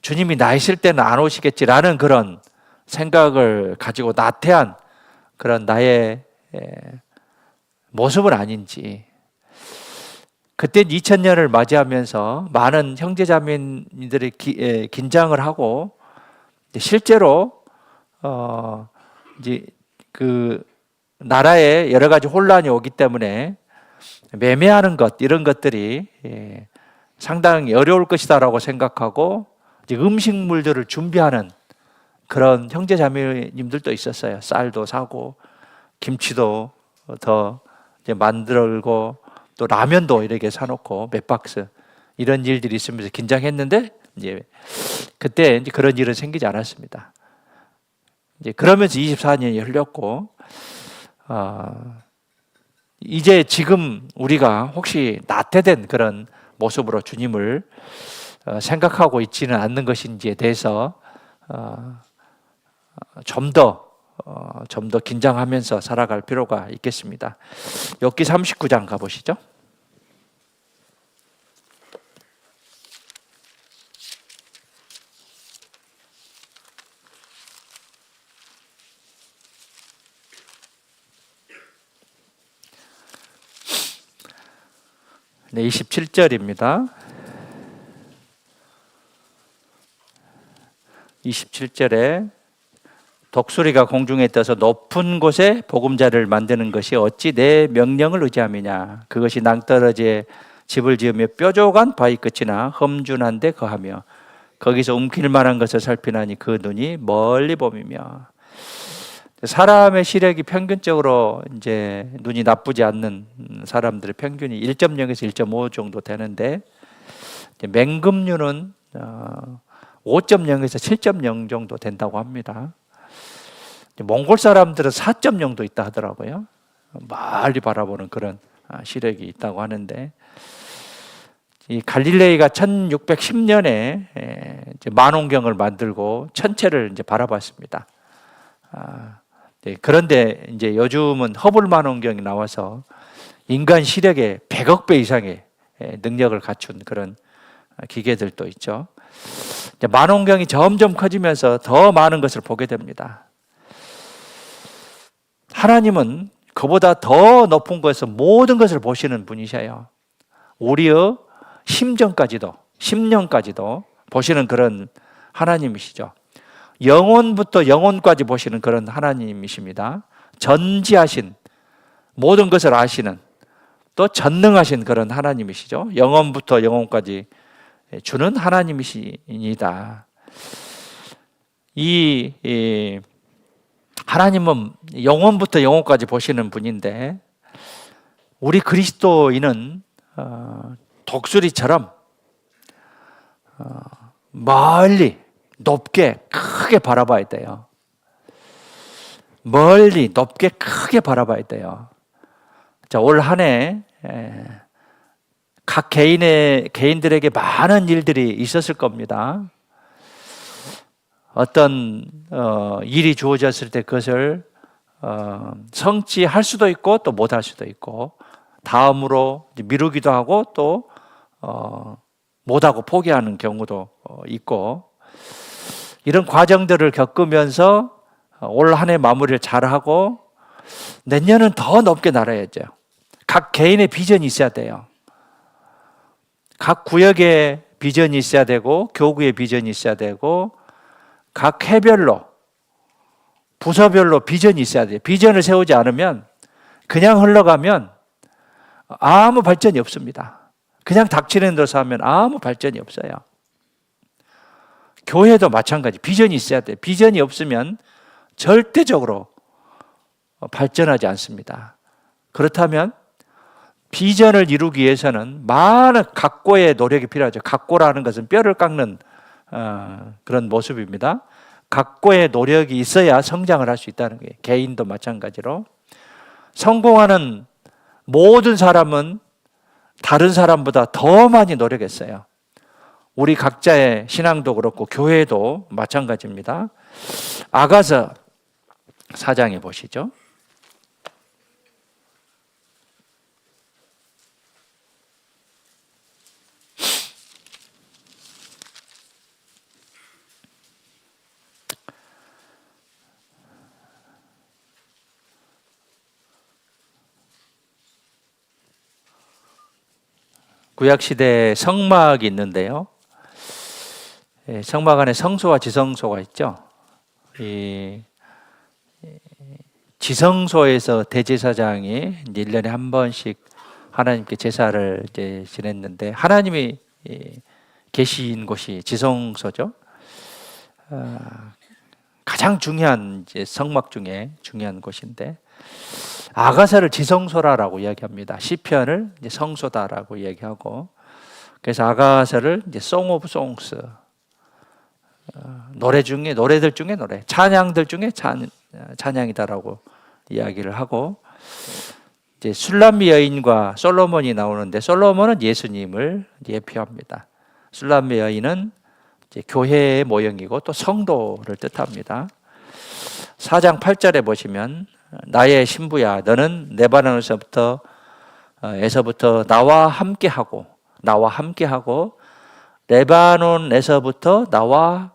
주님이 나 있을 때는 안 오시겠지라는 그런 생각을 가지고 나태한 그런 나의 모습은 아닌지. 그때 2000년을 맞이하면서 많은 형제자매들이 긴장을 하고 실제로 이제 그 나라에 여러 가지 혼란이 오기 때문에 매매하는 것, 이런 것들이 상당히 어려울 것이다라고 생각하고 이제 음식물들을 준비하는 그런 형제자매님들도 있었어요. 쌀도 사고 김치도 더 이제 만들고 또 라면도 이렇게 사놓고 몇 박스, 이런 일들이 있으면서 긴장했는데 이제 그때 이제 그런 일은 생기지 않았습니다. 이제 그러면서 24년이 흘렸고 이제 지금 우리가 혹시 나태된 그런 모습으로 주님을 생각하고 있지는 않는 것인지에 대해서 좀 더 긴장하면서 살아갈 필요가 있겠습니다. 욥기 39장 가보시죠. 네, 27절입니다. 27절에 독수리가 공중에 떠서 높은 곳에 보금자리를 만드는 것이 어찌 내 명령을 의지함이냐. 그것이 낭떠러지에 집을 지으며 뾰족한 바위 끝이나 험준한 데 거하며 거기서 움킬 만한 것을 살피나니 그 눈이 멀리 봄이며. 사람의 시력이 평균적으로 이제 눈이 나쁘지 않는 사람들의 평균이 1.0에서 1.5 정도 되는데 맹금류는 5.0에서 7.0 정도 된다고 합니다. 몽골 사람들은 4.0도 있다 하더라고요. 멀리 바라보는 그런 시력이 있다고 하는데, 이 갈릴레이가 1610년에 만원경을 만들고 천체를 이제 바라봤습니다. 네, 그런데 이제 요즘은 허블 만원경이 나와서 인간 시력의 100억 배 이상의 능력을 갖춘 그런 기계들도 있죠. 이제 만원경이 점점 커지면서 더 많은 것을 보게 됩니다. 하나님은 그보다 더 높은 곳에서 모든 것을 보시는 분이셔요. 우리의 심정까지도, 심령까지도 보시는 그런 하나님이시죠. 영혼부터 영혼까지 보시는 그런 하나님이십니다. 전지하신, 모든 것을 아시는, 또 전능하신 그런 하나님이시죠. 영혼부터 영혼까지 주는 하나님이시니다. 이 하나님은 영혼부터 영혼까지 보시는 분인데, 우리 그리스도인은 독수리처럼 멀리 높게 크게 바라봐야 돼요. 멀리 높게 크게 바라봐야 돼요. 자, 올 한 해 각 개인들에게 많은 일들이 있었을 겁니다. 어떤 일이 주어졌을 때 그것을 성취할 수도 있고 또 못할 수도 있고, 다음으로 미루기도 하고 또 못하고 포기하는 경우도 있고, 이런 과정들을 겪으면서 올 한 해 마무리를 잘하고 내년은 더 높게 날아야죠. 각 개인의 비전이 있어야 돼요. 각 구역의 비전이 있어야 되고, 교구의 비전이 있어야 되고, 각 해별로, 부서별로 비전이 있어야 돼요. 비전을 세우지 않으면, 그냥 흘러가면 아무 발전이 없습니다. 그냥 닥치는 대로 하면 아무 발전이 없어요. 교회도 마찬가지, 비전이 있어야 돼요. 비전이 없으면 절대적으로 발전하지 않습니다. 그렇다면 비전을 이루기 위해서는 많은 각고의 노력이 필요하죠. 각고라는 것은 뼈를 깎는 그런 모습입니다. 각고의 노력이 있어야 성장을 할 수 있다는 거예요. 개인도 마찬가지로. 성공하는 모든 사람은 다른 사람보다 더 많이 노력했어요. 우리 각자의 신앙도 그렇고 교회도 마찬가지입니다. 아가서 4장에 보시죠. 구약시대에 성막이 있는데요. 성막 안에 성소와 지성소가 있죠. 이 지성소에서 대제사장이 1년에 한 번씩 하나님께 제사를 이제 지냈는데, 하나님이 계신 곳이 지성소죠. 가장 중요한 이제 성막 중에 중요한 곳인데, 아가서를 지성소라라고 이야기합니다. 시편을 이제 성소다라고 이야기하고, 그래서 아가서를 이제 Song of Songs, 노래들 중에 노래, 찬양들 중에 찬양이다라고 이야기를 하고, 이제 술람미 여인과 솔로몬이 나오는데, 솔로몬은 예수님을 예표합니다. 술람미 여인은 이제 교회의 모형이고 또 성도를 뜻합니다. 4장 8절에 보시면, 나의 신부야, 너는 레바논에서부터 나와 함께하고 레바논에서부터 나와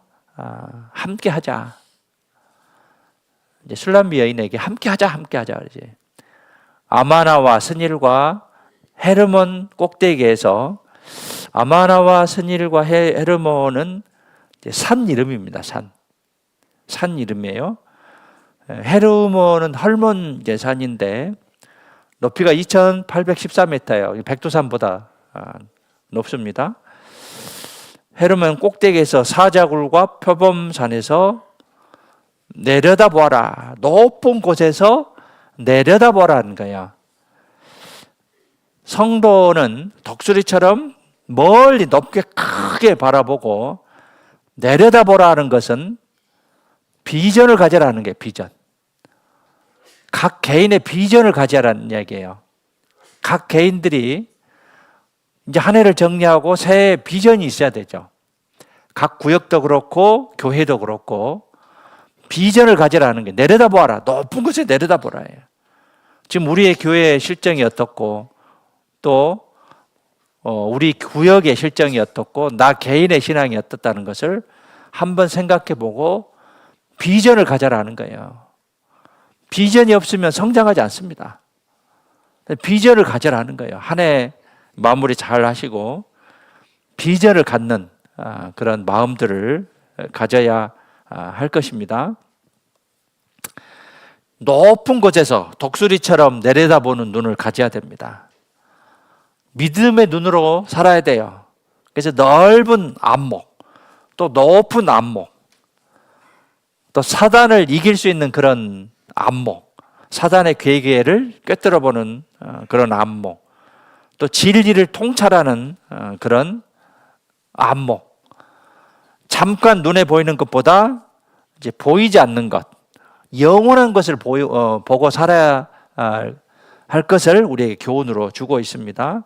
함께하자. 이제 술람미 여인에게 함께하자 이제 아마나와 스닐과 헤르몬 꼭대기에서, 아마나와 스닐과 헤르몬은 이제 산 이름입니다. 산 이름이에요. 헤르몬은 헐몬 이제 산인데 높이가 2,814m예요. 백두산보다 높습니다. 헤르몬 꼭대기에서 사자굴과 표범산에서 내려다보아라. 높은 곳에서 내려다보라는 거야. 성도는 독수리처럼 멀리 높게 크게 바라보고, 내려다보라는 것은 비전을 가져라는 게 비전. 각 개인의 비전을 가져라는 이야기예요. 각 개인들이 이제 한 해를 정리하고 새해 비전이 있어야 되죠. 각 구역도 그렇고 교회도 그렇고 비전을 가져라는 게, 내려다보아라. 높은 곳에 내려다보라 해요. 지금 우리의 교회의 실정이 어떻고 또 우리 구역의 실정이 어떻고 나 개인의 신앙이 어떻다는 것을 한번 생각해 보고 비전을 가져라는 거예요. 비전이 없으면 성장하지 않습니다. 비전을 가져라는 거예요. 한 해 마무리 잘 하시고 비전을 갖는 그런 마음들을 가져야 할 것입니다. 높은 곳에서 독수리처럼 내려다보는 눈을 가져야 됩니다. 믿음의 눈으로 살아야 돼요. 그래서 넓은 안목, 또 높은 안목, 또 사단을 이길 수 있는 그런 안목, 사단의 괴계를 꿰뚫어보는 그런 안목, 또 진리를 통찰하는 그런 안목, 잠깐 눈에 보이는 것보다 이제 보이지 않는 것, 영원한 것을 보고 살아야 할 것을 우리에게 교훈으로 주고 있습니다.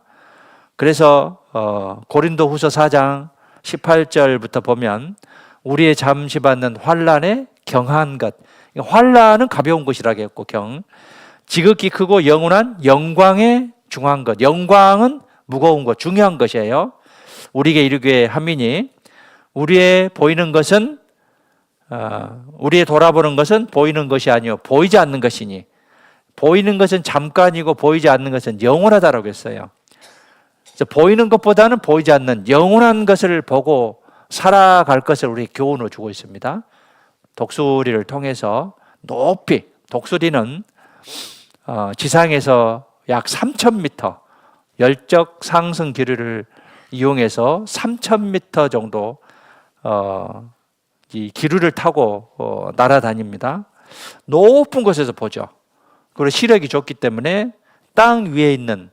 그래서 고린도후서 4장 18절부터 보면 우리의 잠시 받는 환난에 경한 것, 환난은 가벼운 것이라고 했고 지극히 크고 영원한 영광에 중한 것, 영광은 무거운 것, 중요한 것이에요. 우리에게 이르기에 함이니 우리의 보이는 것은 우리의 돌아보는 것은 보이는 것이 아니요 보이지 않는 것이니, 보이는 것은 잠깐이고 보이지 않는 것은 영원하다라고 했어요. 그래서 보이는 것보다는 보이지 않는 영원한 것을 보고 살아갈 것을 우리 교훈으로 주고 있습니다. 독수리를 통해서 높이, 독수리는 지상에서 약 3,000m 열적 상승 기류를 이용해서 3,000m 정도 이 기류를 타고 날아다닙니다. 높은 곳에서 보죠. 그리고 시력이 좋기 때문에 땅 위에 있는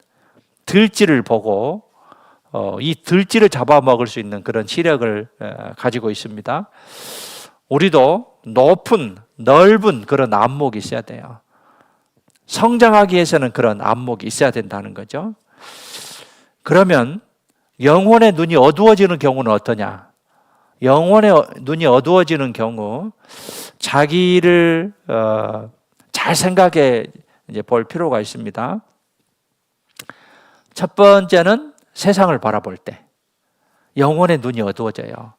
들쥐를 보고 이 들쥐를 잡아먹을 수 있는 그런 시력을 가지고 있습니다. 우리도 높은 넓은 그런 안목이 있어야 돼요. 성장하기 위해서는 그런 안목이 있어야 된다는 거죠. 그러면 영혼의 눈이 어두워지는 경우는 어떠냐? 영혼의 눈이 어두워지는 경우 자기를 잘 생각해 볼 필요가 있습니다. 첫 번째는 세상을 바라볼 때 영혼의 눈이 어두워져요.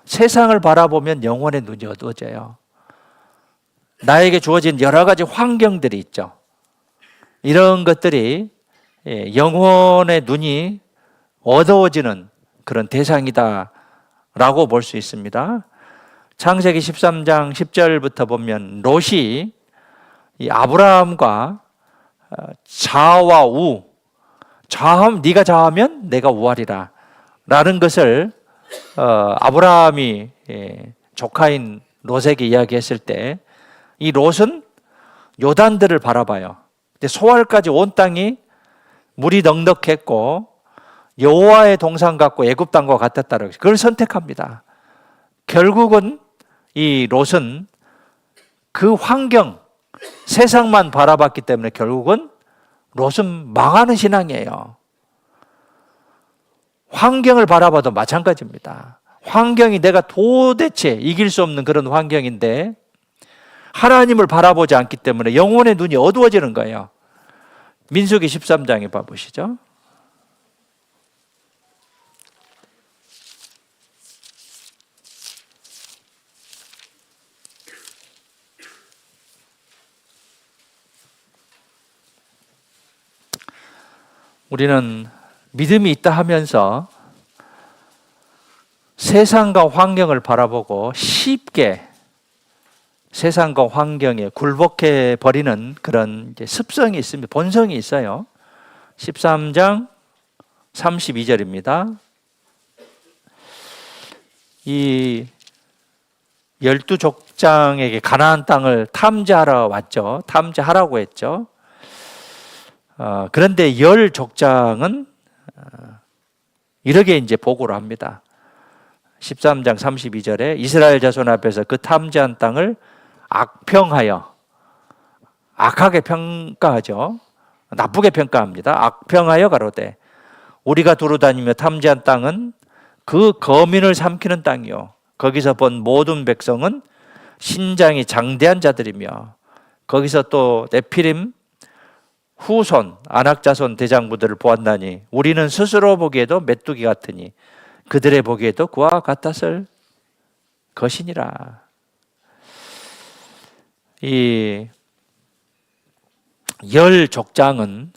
세상을 바라보면 영혼의 눈이 어두워져요. 나에게 주어진 여러 가지 환경들이 있죠. 이런 것들이 영혼의 눈이 어두워지는 그런 대상이다라고 볼 수 있습니다. 창세기 13장 10절부터 보면 롯이 이 아브라함과 좌와 우, 네가 좌하면 내가 우하리라 라는 것을 아브라함이 조카인 롯에게 이야기했을 때 이 롯은 요단들을 바라봐요. 근데 소알까지 온 땅이 물이 넉넉했고 여호와의 동산 같고 애굽 땅과 같았다라고 그걸 선택합니다. 결국은 이 롯은 그 환경, 세상만 바라봤기 때문에 결국은 롯은 망하는 신앙이에요. 환경을 바라봐도 마찬가지입니다. 환경이 내가 도대체 이길 수 없는 그런 환경인데 하나님을 바라보지 않기 때문에 영혼의 눈이 어두워지는 거예요. 민수기 13장에 봐보시죠. 우리는 믿음이 있다 하면서 세상과 환경을 바라보고 쉽게 세상과 환경에 굴복해 버리는 그런 습성이 있습니다. 본성이 있어요. 13장 32절입니다. 이 12족장에게 가나안 땅을 탐지하러 왔죠. 탐지하라고 했죠. 그런데 10족장은 이렇게 이제 보고를 합니다. 13장 32절에 이스라엘 자손 앞에서 그 탐지한 땅을 악하게 평가하죠. 나쁘게 평가합니다. 악평하여 가로되 우리가 두루다니며 탐지한 땅은 그 거민을 삼키는 땅이요 거기서 본 모든 백성은 신장이 장대한 자들이며 거기서 또 네피림 후손 아낙자손 대장부들을 보았나니 우리는 스스로 보기에도 메뚜기 같으니 그들의 보기에도 그와 같았을 것이니라. 이 열 족장은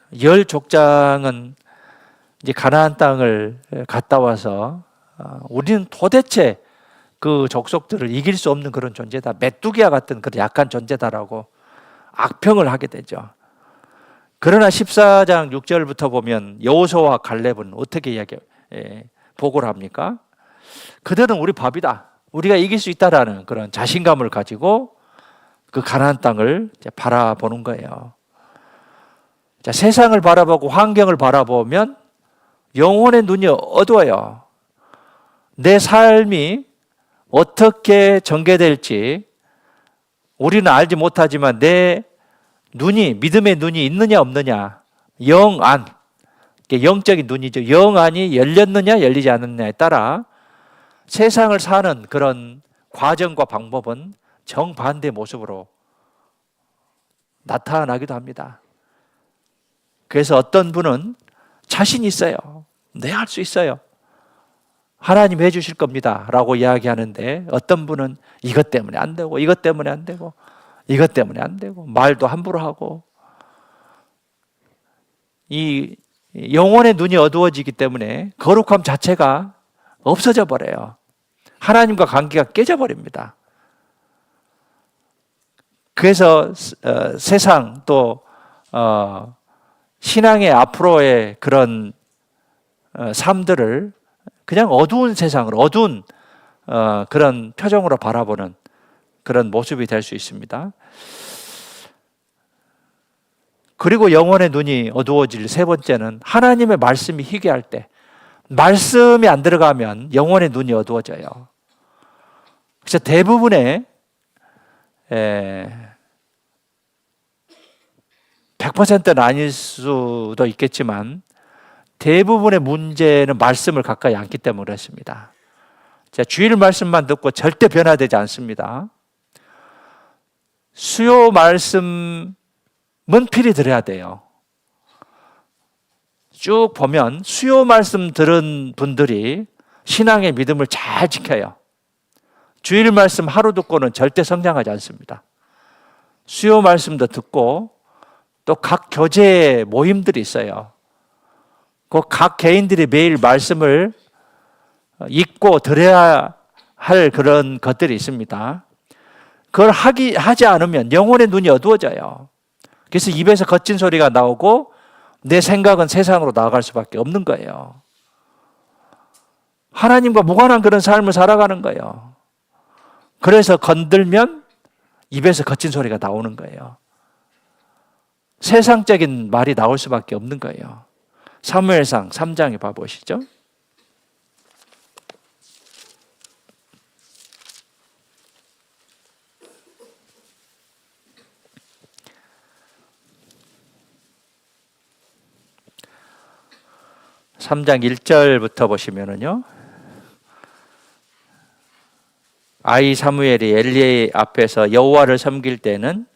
이제 가나안 땅을 갔다 와서 우리는 도대체 그 족속들을 이길 수 없는 그런 존재다. 메뚜기와 같은 그런 약한 존재다라고 악평을 하게 되죠. 그러나 14장 6절부터 보면 여호수아와 갈렙은 어떻게 보고를 합니까? 그들은 우리 밥이다. 우리가 이길 수 있다라는 그런 자신감을 가지고 그 가나안 땅을 바라보는 거예요. 자, 세상을 바라보고 환경을 바라보면 영혼의 눈이 어두워요. 내 삶이 어떻게 전개될지 우리는 알지 못하지만 내 눈이, 믿음의 눈이 있느냐 없느냐, 영안, 영적인 눈이죠. 영안이 열렸느냐 열리지 않느냐에 따라 세상을 사는 그런 과정과 방법은 정반대 모습으로 나타나기도 합니다. 그래서 어떤 분은 자신이 있어요. 네, 할 수 있어요. 하나님 해주실 겁니다 라고 이야기하는데 어떤 분은 이것 때문에 안 되고 이것 때문에 안 되고 이것 때문에 안 되고 말도 함부로 하고 이 영혼의 눈이 어두워지기 때문에 거룩함 자체가 없어져 버려요. 하나님과 관계가 깨져버립니다. 그래서 세상 또 신앙의 앞으로의 그런 삶들을 그냥 어두운 세상을 어두운 그런 표정으로 바라보는 그런 모습이 될 수 있습니다. 그리고 영혼의 눈이 어두워질 세 번째는 하나님의 말씀이 희귀할 때 말씀이 안 들어가면 영혼의 눈이 어두워져요. 그래서 대부분의 100%는 아닐 수도 있겠지만 대부분의 문제는 말씀을 가까이 않기 때문에 그렇습니다. 주일 말씀만 듣고 절대 변화되지 않습니다. 수요 말씀은 필히 들어야 돼요. 쭉 보면 수요 말씀 들은 분들이 신앙의 믿음을 잘 지켜요. 주일 말씀 하루 듣고는 절대 성장하지 않습니다. 수요 말씀도 듣고 또 각 교제 모임들이 있어요. 그 각 개인들이 매일 말씀을 읽고 들어야 할 그런 것들이 있습니다. 그걸 하지 않으면 영혼의 눈이 어두워져요. 그래서 입에서 거친 소리가 나오고 내 생각은 세상으로 나아갈 수밖에 없는 거예요. 하나님과 무관한 그런 삶을 살아가는 거예요. 그래서 건들면 입에서 거친 소리가 나오는 거예요. 세상적인 말이 나올 수밖에 없는 거예요. 사무엘상 3장에 봐보시죠. (3장) 1절부터 보시면은요, 아이 사무엘이 엘리 앞에서 여호와를 섬길 때는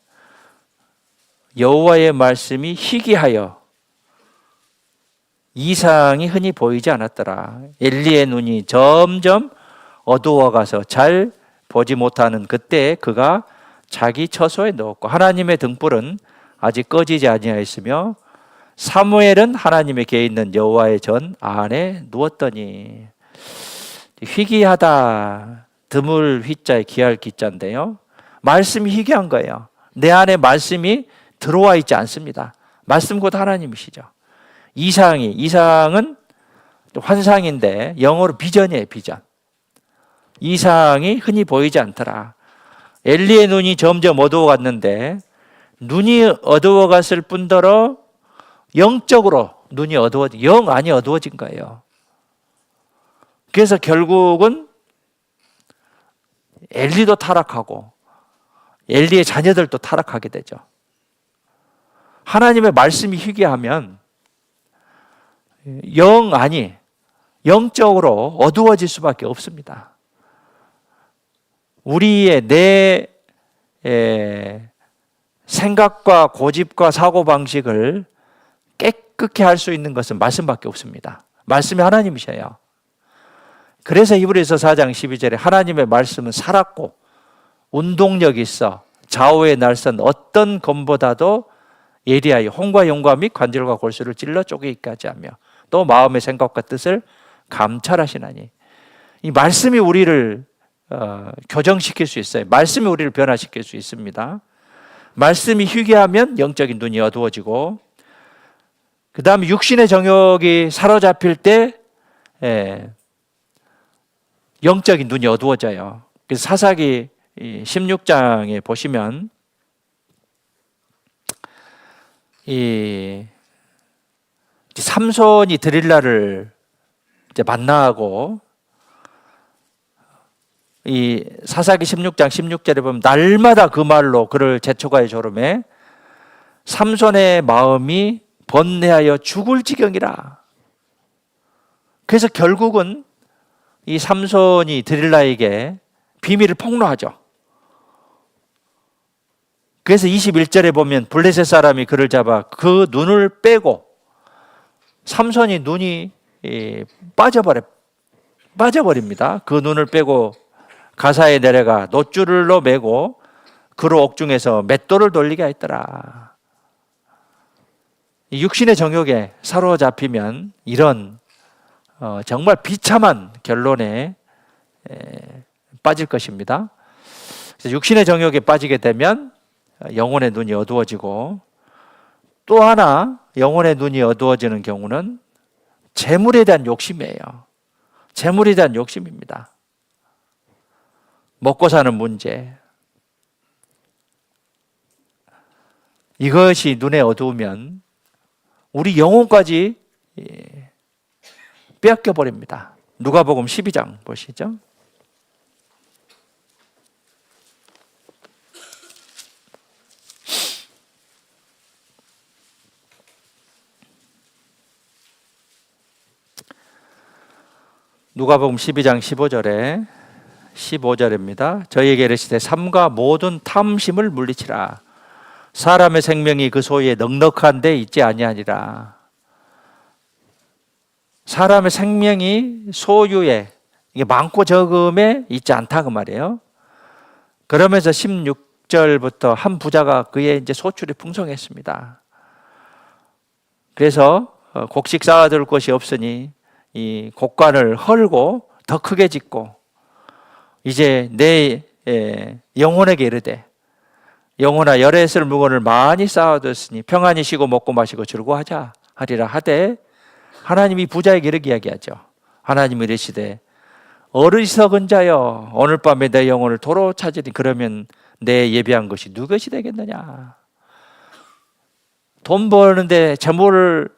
여호와의 말씀이 희귀하여 이상이 흔히 보이지 않았더라. 엘리의 눈이 점점 어두워가서 잘 보지 못하는 그때 그가 자기 처소에 누웠고 하나님의 등불은 아직 꺼지지 아니하였으며 사무엘은 하나님의 궤에 있는 여호와의 전 안에 누웠더니. 희귀하다, 드물 휘자에 기할 기자인데요, 말씀이 희귀한 거예요. 내 안에 말씀이 들어와 있지 않습니다. 말씀 곧 하나님이시죠. 이상은 환상인데 영어로 비전이에요. 비전. 이상이 흔히 보이지 않더라. 엘리의 눈이 점점 어두워갔는데 눈이 어두워갔을 뿐더러 영적으로 눈이 영안이 어두워진 거예요. 그래서 결국은 엘리도 타락하고 엘리의 자녀들도 타락하게 되죠. 하나님의 말씀이 희귀하면 영적으로 어두워질 수밖에 없습니다. 우리의 내 생각과 고집과 사고방식을 깨끗게 할 수 있는 것은 말씀밖에 없습니다. 말씀이 하나님이셔요. 그래서 히브리서 4장 12절에 하나님의 말씀은 살았고 운동력이 있어 좌우의 날선 어떤 검보다도 예리하여 혼과 영과 및 관절과 골수를 찔러 쪼개기까지 하며 또 마음의 생각과 뜻을 감찰하시나니, 이 말씀이 우리를 교정시킬 수 있어요. 말씀이 우리를 변화시킬 수 있습니다. 말씀이 희귀하면 영적인 눈이 어두워지고, 그 다음에 육신의 정욕이 사로잡힐 때 영적인 눈이 어두워져요. 그래서 사사기 16장에 보시면 이 삼손이 드릴라를 이제 만나고, 이 사사기 16장 16절에 보면 날마다 그 말로 그를 재촉하여 조름해 삼손의 마음이 번뇌하여 죽을 지경이라. 그래서 결국은 이 삼손이 드릴라에게 비밀을 폭로하죠. 그래서 21절에 보면 블레셋 사람이 그를 잡아 그 눈을 빼고, 삼손이 눈이 빠져버립니다. 그 눈을 빼고 가사에 내려가 놋줄로 매고 그로 옥중에서 맷돌을 돌리게 했더라. 육신의 정욕에 사로잡히면 이런 정말 비참한 결론에 빠질 것입니다. 그래서 육신의 정욕에 빠지게 되면 영혼의 눈이 어두워지고, 또 하나 영혼의 눈이 어두워지는 경우는 재물에 대한 욕심이에요. 재물에 대한 욕심입니다. 먹고 사는 문제. 이것이 눈에 어두우면 우리 영혼까지 빼앗겨 버립니다. 누가복음 12장 보시죠. 누가복음 12장 15절입니다. 저희에게 이르시되 삼가 모든 탐심을 물리치라. 사람의 생명이 그 소유에 넉넉한 데 있지 아니하니라. 사람의 생명이 소유에, 이게 많고 적음에 있지 않다 그 말이에요. 그러면서 16절부터 한 부자가 그의 이제 소출이 풍성했습니다. 그래서 곡식 쌓아둘 곳이 없으니 이 곡간을 헐고 더 크게 짓고, 이제 내 영혼에게 이르되 영혼아 열애슬 물건을 많이 쌓아뒀으니 평안히 쉬고 먹고 마시고 즐거워하자 하리라 하되, 하나님이 부자에게 이르게 이야기하죠. 하나님이 이르시되 어리석은 자여 오늘 밤에 내 영혼을 도로 찾으니 그러면 내 예비한 것이 누구것이 되겠느냐. 돈 버는데 재물을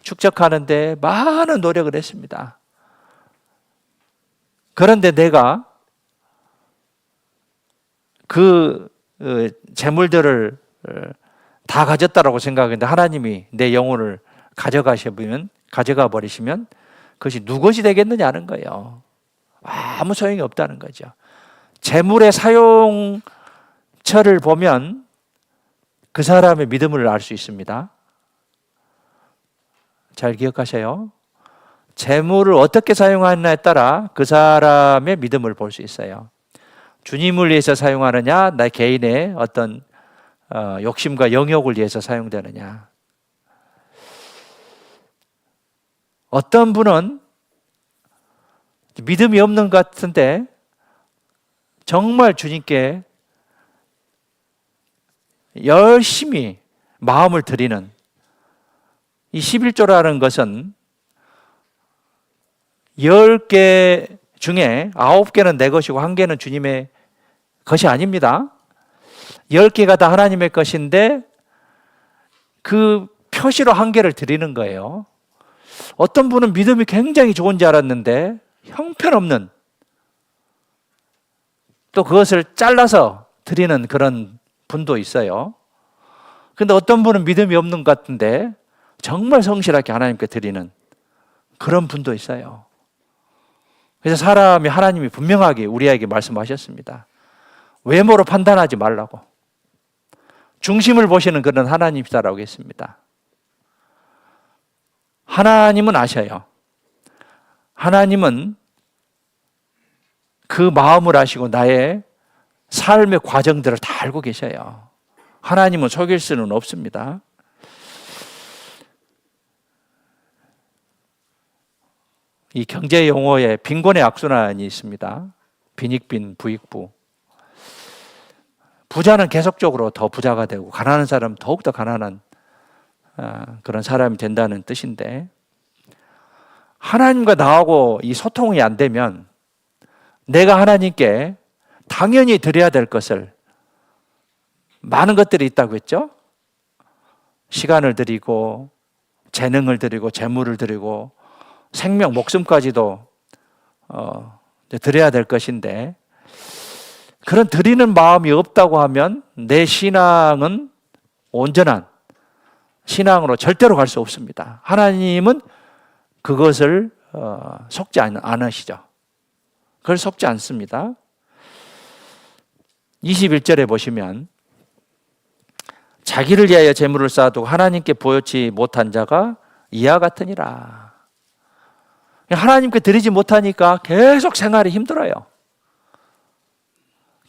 축적하는데 많은 노력을 했습니다. 그런데 내가 그 재물들을 다 가졌다라고 생각했는데 하나님이 내 영혼을 가져가 버리시면 그것이 누구것이 되겠느냐는 거예요. 아무 소용이 없다는 거죠. 재물의 사용처를 보면 그 사람의 믿음을 알 수 있습니다. 잘 기억하세요. 재물을 어떻게 사용하느냐에 따라 그 사람의 믿음을 볼 수 있어요. 주님을 위해서 사용하느냐, 나 개인의 어떤 욕심과 영역을 위해서 사용되느냐. 어떤 분은 믿음이 없는 것 같은데 정말 주님께 열심히 마음을 드리는, 이 11조라는 것은 10개 중에 9개는 내 것이고 1개는 주님의 것이 아닙니다. 10개가 다 하나님의 것인데 그 표시로 1개를 드리는 거예요. 어떤 분은 믿음이 굉장히 좋은 줄 알았는데 형편없는, 또 그것을 잘라서 드리는 그런 분도 있어요. 근데 어떤 분은 믿음이 없는 것 같은데 정말 성실하게 하나님께 드리는 그런 분도 있어요. 그래서 하나님이 분명하게 우리에게 말씀하셨습니다. 외모로 판단하지 말라고. 중심을 보시는 그런 하나님이다라고 했습니다. 하나님은 아셔요. 하나님은 그 마음을 아시고 나의 삶의 과정들을 다 알고 계셔요. 하나님은 속일 수는 없습니다. 이 경제 용어에 빈곤의 악순환이 있습니다. 빈익빈, 부익부. 부자는 계속적으로 더 부자가 되고 가난한 사람은 더욱더 가난한 그런 사람이 된다는 뜻인데, 하나님과 나하고 이 소통이 안 되면 내가 하나님께 당연히 드려야 될 것을, 많은 것들이 있다고 했죠. 시간을 드리고 재능을 드리고 재물을 드리고 생명, 목숨까지도 드려야 될 것인데, 그런 드리는 마음이 없다고 하면 내 신앙은 온전한 신앙으로 절대로 갈 수 없습니다. 하나님은 그것을 속지 않으시죠. 그걸 속지 않습니다. 21절에 보시면 자기를 위하여 재물을 쌓아두고 하나님께 보여지 못한 자가 이와 같으니라. 하나님께 드리지 못하니까 계속 생활이 힘들어요.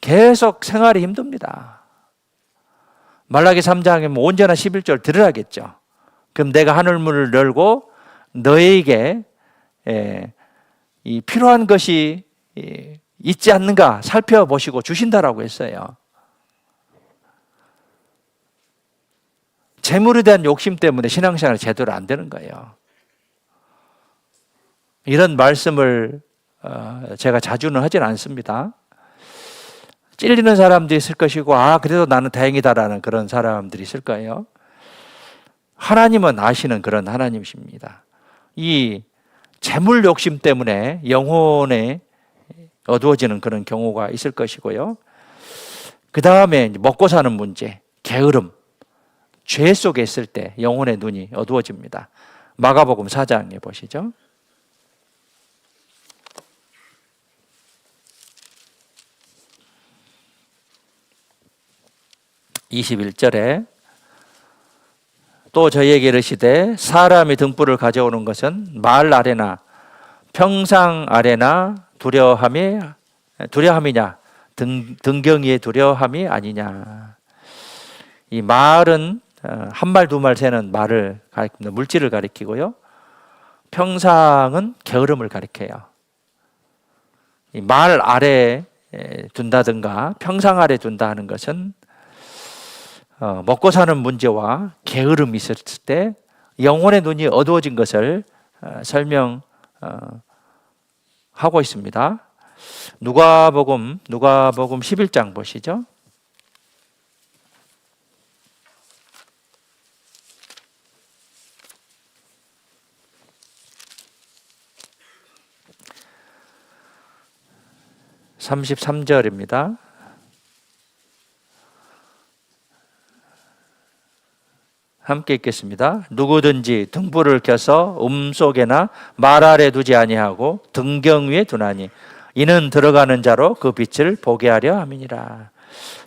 계속 생활이 힘듭니다. 말라기 3장에 온전한 11절 드리라겠죠. 그럼 내가 하늘문을 열고 너에게 이 필요한 것이 있지 않는가 살펴보시고 주신다라고 했어요. 재물에 대한 욕심 때문에 신앙생활이 제대로 안 되는 거예요. 이런 말씀을 제가 자주는 하진 않습니다. 찔리는 사람도 있을 것이고, 그래도 나는 다행이다라는 그런 사람들이 있을 거예요. 하나님은 아시는 그런 하나님이십니다. 이 재물 욕심 때문에 영혼에 어두워지는 그런 경우가 있을 것이고요. 그 다음에 먹고 사는 문제, 게으름, 죄 속에 있을 때 영혼의 눈이 어두워집니다. 마가복음 4장에 보시죠. 21절에 또 저희에게 이르시되 사람이 등불을 가져오는 것은 말 아래나 평상 아래나 두려함이냐 등경이의 두려함이 아니냐. 이 말은 한 말 두 말 세는 말을 가리킵니다. 물질을 가리키고요. 평상은 게으름을 가리켜요. 이 말 아래 둔다든가 평상 아래 둔다 하는 것은 먹고 사는 문제와 게으름이 있을 때 영혼의 눈이 어두워진 것을 설명하고 있습니다. 누가복음 11장 보시죠. (33절입니다) 함께 읽겠습니다. 누구든지 등불을 켜서 속에나 말 아래 두지 아니하고 등경 위에 두나니 이는 들어가는 자로 그 빛을 보게 하려 함이니라.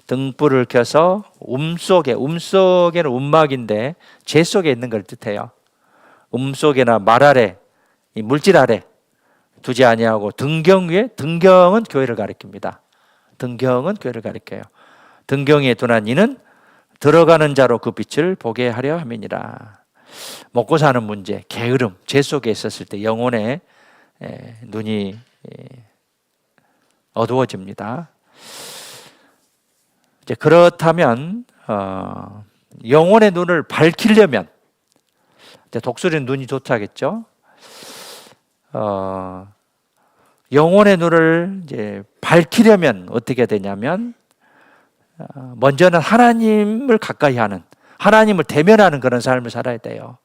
등불을 켜서 속에는 움막인데 죄 속에 있는 걸 뜻해요. 속에나 말 아래, 이 물질 아래 두지 아니하고 등경 위에, 등경은 교회를 가리킵니다. 등경은 교회를 가리켜요. 등경 위에 두나니 이는 들어가는 자로 그 빛을 보게 하려 함이니라. 먹고 사는 문제, 게으름, 죄 속에 있었을 때 영혼의 눈이 어두워집니다. 이제 그렇다면 영혼의 눈을 밝히려면 이제 독수리는 눈이 좋다겠죠. 영혼의 눈을 이제 밝히려면 어떻게 되냐면 먼저는 하나님을 가까이 하는, 하나님을 대면하는 그런 삶을 살아야 돼요.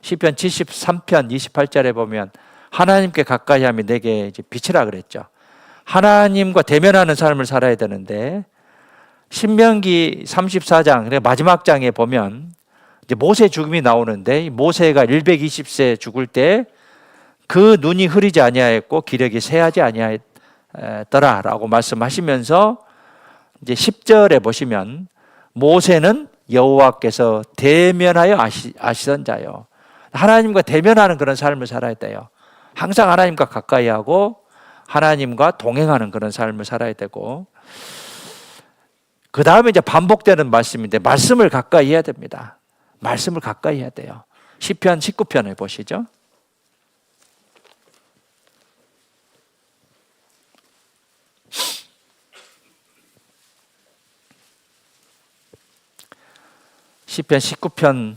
시편 73편 28절에 보면 하나님께 가까이 함이 내게 이제 빛이라 그랬죠. 하나님과 대면하는 삶을 살아야 되는데 신명기 34장 마지막 장에 보면 이제 모세 죽음이 나오는데, 모세가 120세 죽을 때 그 눈이 흐리지 아니하였고 기력이 쇠하지 아니하였더라라고 말씀하시면서 이제 10절에 보시면 모세는 여호와께서 대면하여 아시던 자요. 하나님과 대면하는 그런 삶을 살아야 돼요. 항상 하나님과 가까이 하고 하나님과 동행하는 그런 삶을 살아야 되고, 그 다음에 이제 반복되는 말씀인데 말씀을 가까이 해야 됩니다. 말씀을 가까이 해야 돼요. 시편 19편을 보시죠. 시편 19편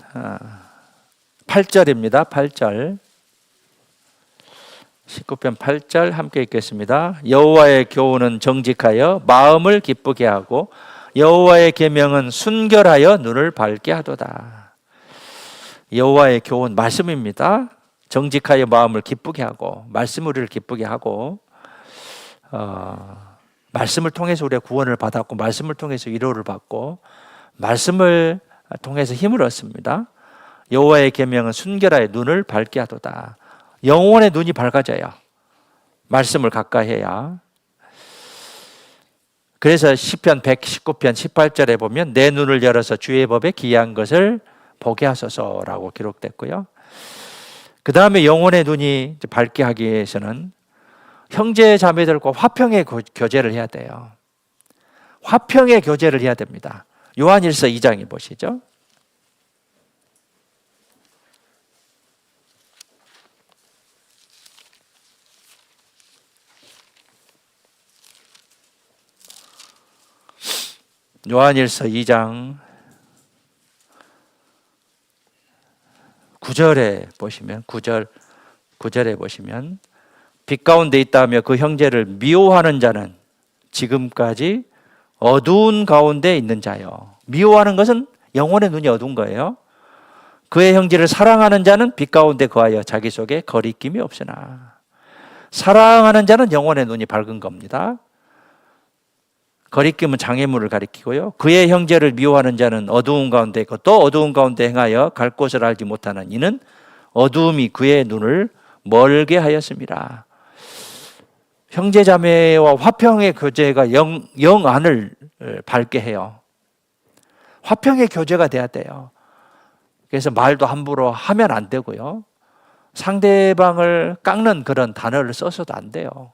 8절입니다. 8절. 19편 8절 함께 읽겠습니다. 여호와의 교훈은 정직하여 마음을 기쁘게 하고 여호와의 계명은 순결하여 눈을 밝게 하도다. 여호와의 교훈 말씀입니다. 정직하여 마음을 기쁘게 하고, 말씀 우리를 기쁘게 하고, 말씀을 통해서 우리가 구원을 받았고, 말씀을 통해서 위로를 받고, 말씀을 통해서 힘을 얻습니다. 여호와의 계명은 순결하여 눈을 밝게 하도다. 영혼의 눈이 밝아져요. 말씀을 가까이 해야. 그래서 시편 119편 18절에 보면 내 눈을 열어서 주의 법에 기이한 것을 보게 하소서라고 기록됐고요. 그 다음에 영혼의 눈이 밝게 하기 위해서는 형제 자매들과 화평의 교제를 해야 돼요. 화평의 교제를 해야 됩니다. 요한일서 2장에 보시죠. 요한일서 2장 9절에 보시면 9절에 보시면 빛 가운데 있다며 그 형제를 미워하는 자는 지금까지 어두운 가운데 있는 자요. 미워하는 것은 영혼의 눈이 어두운 거예요. 그의 형제를 사랑하는 자는 빛 가운데 거하여 자기 속에 거리낌이 없으나. 사랑하는 자는 영혼의 눈이 밝은 겁니다. 거리낌은 장애물을 가리키고요. 그의 형제를 미워하는 자는 어두운 가운데 있고 또 어두운 가운데 행하여 갈 곳을 알지 못하는 이는 어두움이 그의 눈을 멀게 하였습니다. 형제자매와 화평의 교제가 영 안을 밝게 해요. 화평의 교제가 돼야 돼요. 그래서 말도 함부로 하면 안 되고요. 상대방을 깎는 그런 단어를 써서도 안 돼요.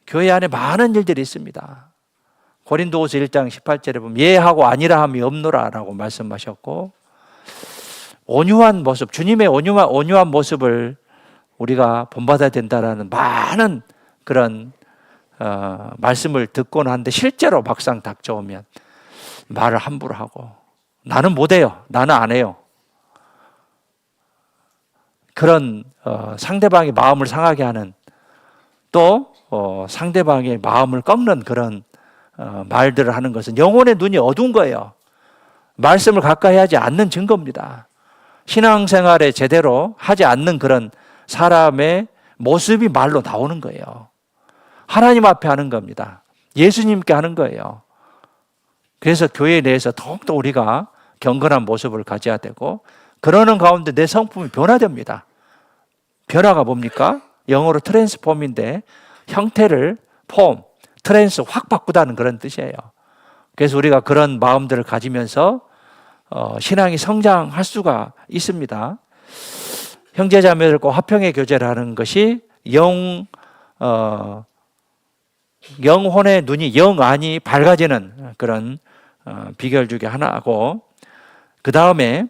교회 안에 많은 일들이 있습니다. 고린도후서 1장 18절에 보면 예하고 아니라 함이 없노라라고 말씀하셨고, 온유한 모습, 주님의 온유한 모습을 우리가 본받아야 된다라는 많은 그런 말씀을 듣곤 하는데 실제로 막상 닥쳐오면 말을 함부로 하고 나는 못해요, 나는 안 해요. 그런 상대방의 마음을 상하게 하는, 또 상대방의 마음을 꺾는 그런 말들을 하는 것은 영혼의 눈이 어두운 거예요. 말씀을 가까이 하지 않는 증거입니다. 신앙생활에 제대로 하지 않는 그런 사람의 모습이 말로 나오는 거예요. 하나님 앞에 하는 겁니다. 예수님께 하는 거예요. 그래서 교회 내에서 더욱더 우리가 경건한 모습을 가져야 되고, 그러는 가운데 내 성품이 변화됩니다. 변화가 뭡니까? 영어로 트랜스폼인데 형태를 트랜스 확 바꾸다는 그런 뜻이에요. 그래서 우리가 그런 마음들을 가지면서 신앙이 성장할 수가 있습니다. 형제자매들과 화평의 교제를 하는 것이 영혼의 눈이, 영안이 밝아지는 그런 비결 중에 하나고, 그 다음에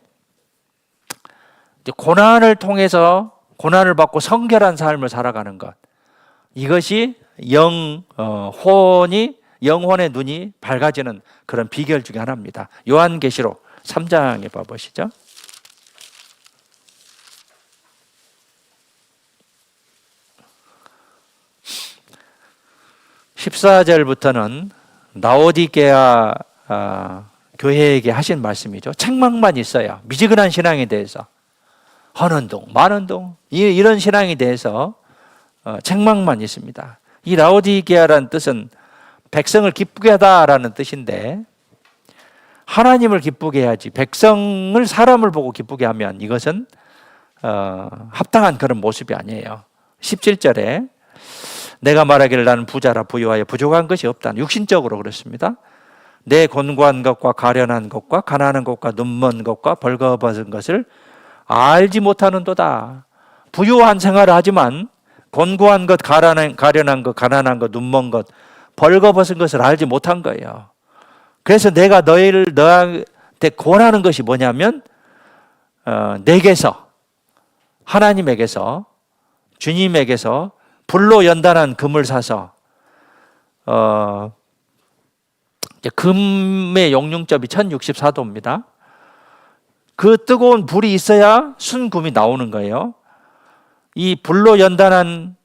고난을 통해서 고난을 받고 성결한 삶을 살아가는 것, 이것이 영혼의 눈이 밝아지는 그런 비결 중에 하나입니다. 요한계시록 3장에 봐보시죠. 14절부터는 라오디게아 교회에게 하신 말씀이죠. 책망만 있어요. 미지근한 신앙에 대해서. 헌언동, 만언동, 이런 신앙에 대해서 책망만 있습니다. 이 라오디게아라는 뜻은 백성을 기쁘게 하다라는 뜻인데 하나님을 기쁘게 해야지 백성을 사람을 보고 기쁘게 하면 이것은 합당한 그런 모습이 아니에요. 17절에 내가 말하기를 나는 부자라 부유하여 부족한 것이 없다. 육신적으로 그렇습니다. 내 곤고한 것과 가련한 것과 가난한 것과 눈먼 것과 벌거벗은 것을 알지 못하는도다. 부유한 생활을 하지만 곤고한 것, 가련한 것, 가난한 것, 눈먼 것, 벌거벗은 것을 알지 못한 거예요. 그래서 내가 너한테 권하는 것이 뭐냐면 내게서 하나님에게서 주님에게서 불로 연단한 금을 사서 금의 용융점이 1064도입니다. 그 뜨거운 불이 있어야 순금이 나오는 거예요. 이 불로 연단한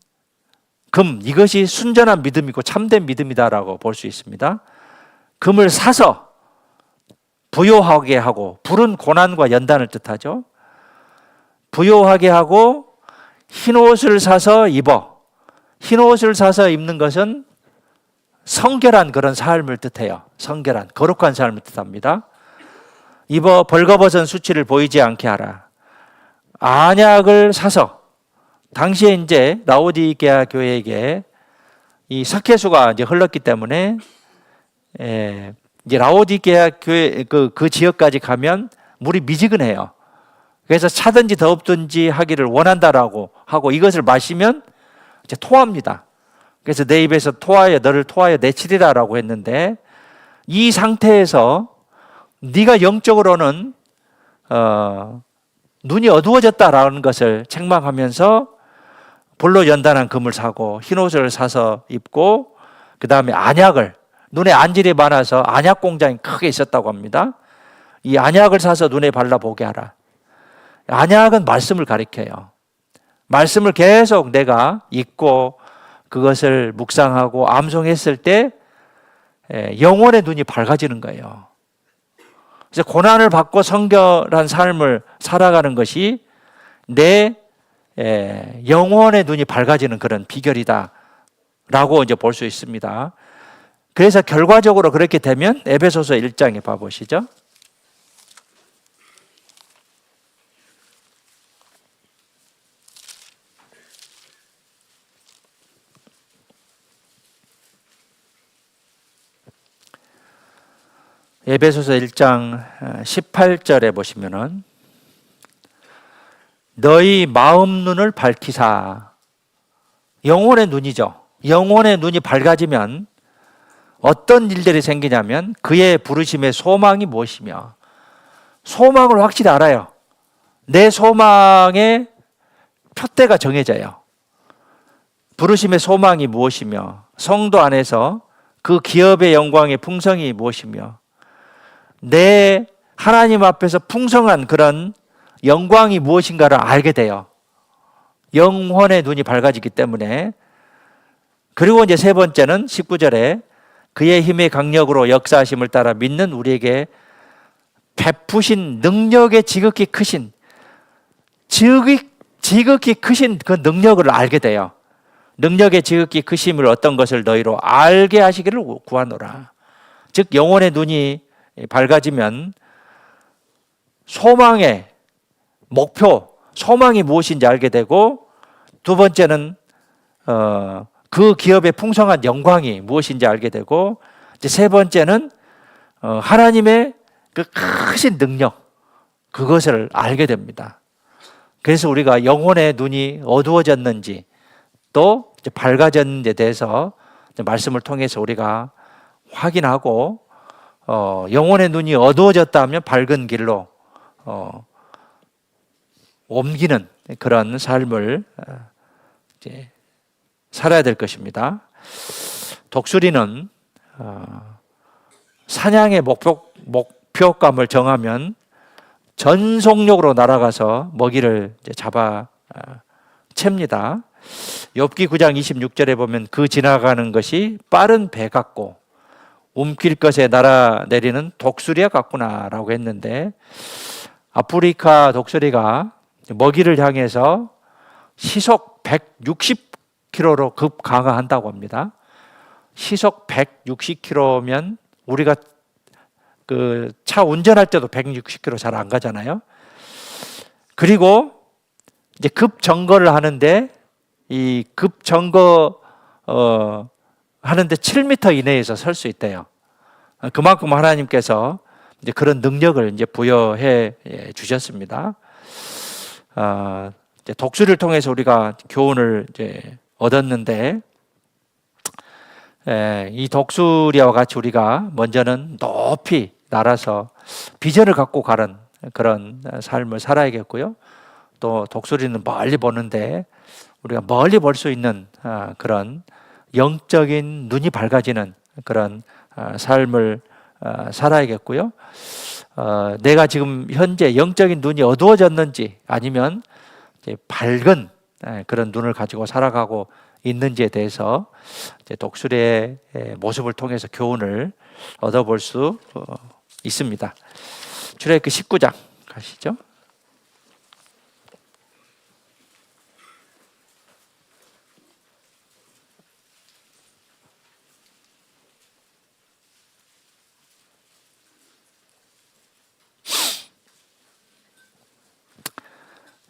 금, 이것이 순전한 믿음이고 참된 믿음이다라고 볼 수 있습니다. 금을 사서 부요하게 하고, 불은 고난과 연단을 뜻하죠. 부요하게 하고 흰옷을 사서 입어. 흰옷을 사서 입는 것은 성결한 그런 삶을 뜻해요. 성결한, 거룩한 삶을 뜻합니다. 입어 벌거벗은 수치를 보이지 않게 하라. 안약을 사서, 당시에 이제 라오디게아 교회에게 이 석회수가 이제 흘렀기 때문에 이제 라오디게아 교회 그 지역까지 가면 물이 미지근해요. 그래서 차든지 덥든지 하기를 원한다라고 하고 이것을 마시면 이제 토합니다. 그래서 내 입에서 너를 토하여 내치리라라고 했는데 이 상태에서 네가 영적으로는 눈이 어두워졌다라는 것을 책망하면서 불로 연단한 금을 사고 흰옷을 사서 입고 그 다음에 안약을, 눈에 안질이 많아서 안약 공장이 크게 있었다고 합니다. 이 안약을 사서 눈에 발라보게 하라. 안약은 말씀을 가리켜요. 말씀을 계속 내가 읽고 그것을 묵상하고 암송했을 때 영혼의 눈이 밝아지는 거예요. 그래서 고난을 받고 성결한 삶을 살아가는 것이 내 영혼의 눈이 밝아지는 그런 비결이다라고 이제 볼 수 있습니다. 그래서 결과적으로 그렇게 되면 에베소서 1장에 봐보시죠. 에베소서 1장 18절에 보시면은 너희 마음 눈을 밝히사, 영혼의 눈이죠. 영혼의 눈이 밝아지면 어떤 일들이 생기냐면 그의 부르심의 소망이 무엇이며, 소망을 확실히 알아요. 내 소망의 표대가 정해져요. 부르심의 소망이 무엇이며, 성도 안에서 그 기업의 영광의 풍성이 무엇이며, 내 하나님 앞에서 풍성한 그런 영광이 무엇인가를 알게 돼요. 영혼의 눈이 밝아지기 때문에. 그리고 이제 세 번째는 19절에 그의 힘의 강력으로 역사하심을 따라 믿는 우리에게 베푸신 능력의 지극히 크신 그 능력을 알게 돼요. 능력의 지극히 크심을 어떤 것을 너희로 알게 하시기를 구하노라. 즉 영혼의 눈이 밝아지면 소망의 목표, 소망이 무엇인지 알게 되고, 두 번째는 그 기업의 풍성한 영광이 무엇인지 알게 되고, 이제 세 번째는 하나님의 그 크신 능력, 그것을 알게 됩니다. 그래서 우리가 영혼의 눈이 어두워졌는지 또 이제 밝아졌는지에 대해서 말씀을 통해서 우리가 확인하고, 영혼의 눈이 어두워졌다면 밝은 길로 옮기는 그런 삶을 이제 살아야 될 것입니다. 독수리는 사냥의 목표감을 정하면 전속력으로 날아가서 먹이를 이제 잡아 챕니다. 욥기 9장 26절에 보면 그 지나가는 것이 빠른 배 같고 움킬 것에 날아내리는 독수리와 같구나라고 했는데, 아프리카 독수리가 먹이를 향해서 시속 160km로 급 강화한다고 합니다. 시속 160km면 우리가 그 차 운전할 때도 160km 잘 안 가잖아요. 그리고 이제 급정거를 하는데 이 급정거 하는데 7m 이내에서 설 수 있대요. 그만큼 하나님께서 이제 그런 능력을 이제 부여해 주셨습니다. 이제 독수리를 통해서 우리가 교훈을 이제 얻었는데, 이 독수리와 같이 우리가 먼저는 높이 날아서 비전을 갖고 가는 그런 삶을 살아야겠고요. 또 독수리는 멀리 보는데 우리가 멀리 볼 수 있는 그런 영적인 눈이 밝아지는 그런 삶을 살아야겠고요. 내가 지금 현재 영적인 눈이 어두워졌는지 아니면 이제 밝은 그런 눈을 가지고 살아가고 있는지에 대해서 이제 독수리의 모습을 통해서 교훈을 얻어볼 수 있습니다. 출애굽기 19장 가시죠.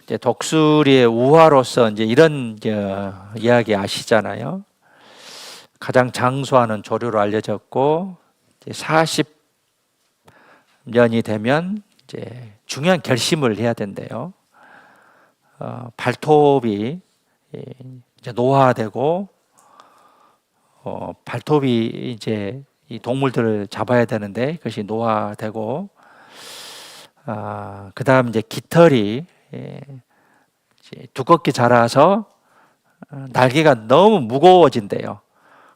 이제 독수리의 우화로서 이제 이런 이야기 아시잖아요. 가장 장수하는 조류로 알려졌고, 40년이 되면 이제 중요한 결심을 해야 된대요. 발톱이 이제 노화되고, 발톱이 이제 이 동물들을 잡아야 되는데 그것이 노화되고, 그 다음 이제 깃털이 두껍게 자라서 날개가 너무 무거워진대요.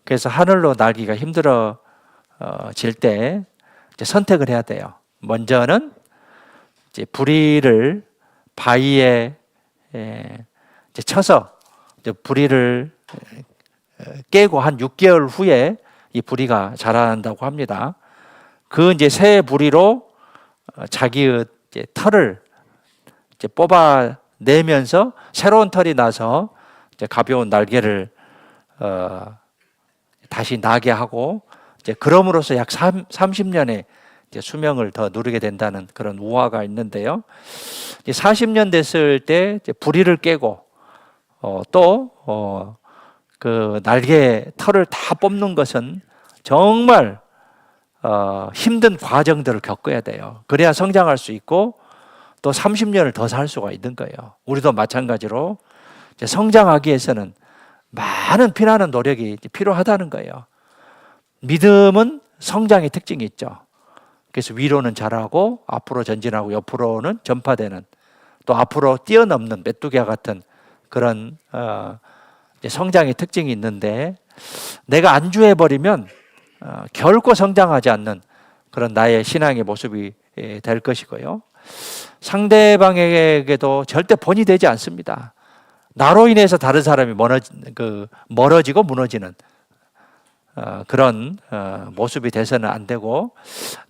그래서 하늘로 날기가 힘들어질 때 이제 선택을 해야 돼요. 먼저는 이제 부리를 바위에 이제 쳐서 이제 부리를 깨고 한 6개월 후에 이 부리가 자란다고 합니다. 그 이제 새 부리로 자기의 이제 털을 이제 뽑아내면서 새로운 털이 나서 이제 가벼운 날개를 다시 나게 하고, 이제 그럼으로써 약 30년의 이제 수명을 더 누리게 된다는 그런 우화가 있는데요. 40년 됐을 때 이제 부리를 깨고 또 그 날개 털을 다 뽑는 것은 정말 힘든 과정들을 겪어야 돼요. 그래야 성장할 수 있고 또 30년을 더 살 수가 있는 거예요. 우리도 마찬가지로 이제 성장하기 위해서는 많은 피나는 노력이 필요하다는 거예요. 믿음은 성장의 특징이 있죠. 그래서 위로는 자라고 앞으로 전진하고 옆으로는 전파되는, 또 앞으로 뛰어넘는 메뚜기와 같은 그런 성장의 특징이 있는데, 내가 안주해버리면 결코 성장하지 않는 그런 나의 신앙의 모습이 될 것이고요. 상대방에게도 절대 본이 되지 않습니다. 나로 인해서 다른 사람이 멀어지고 무너지는 그런 모습이 돼서는 안 되고,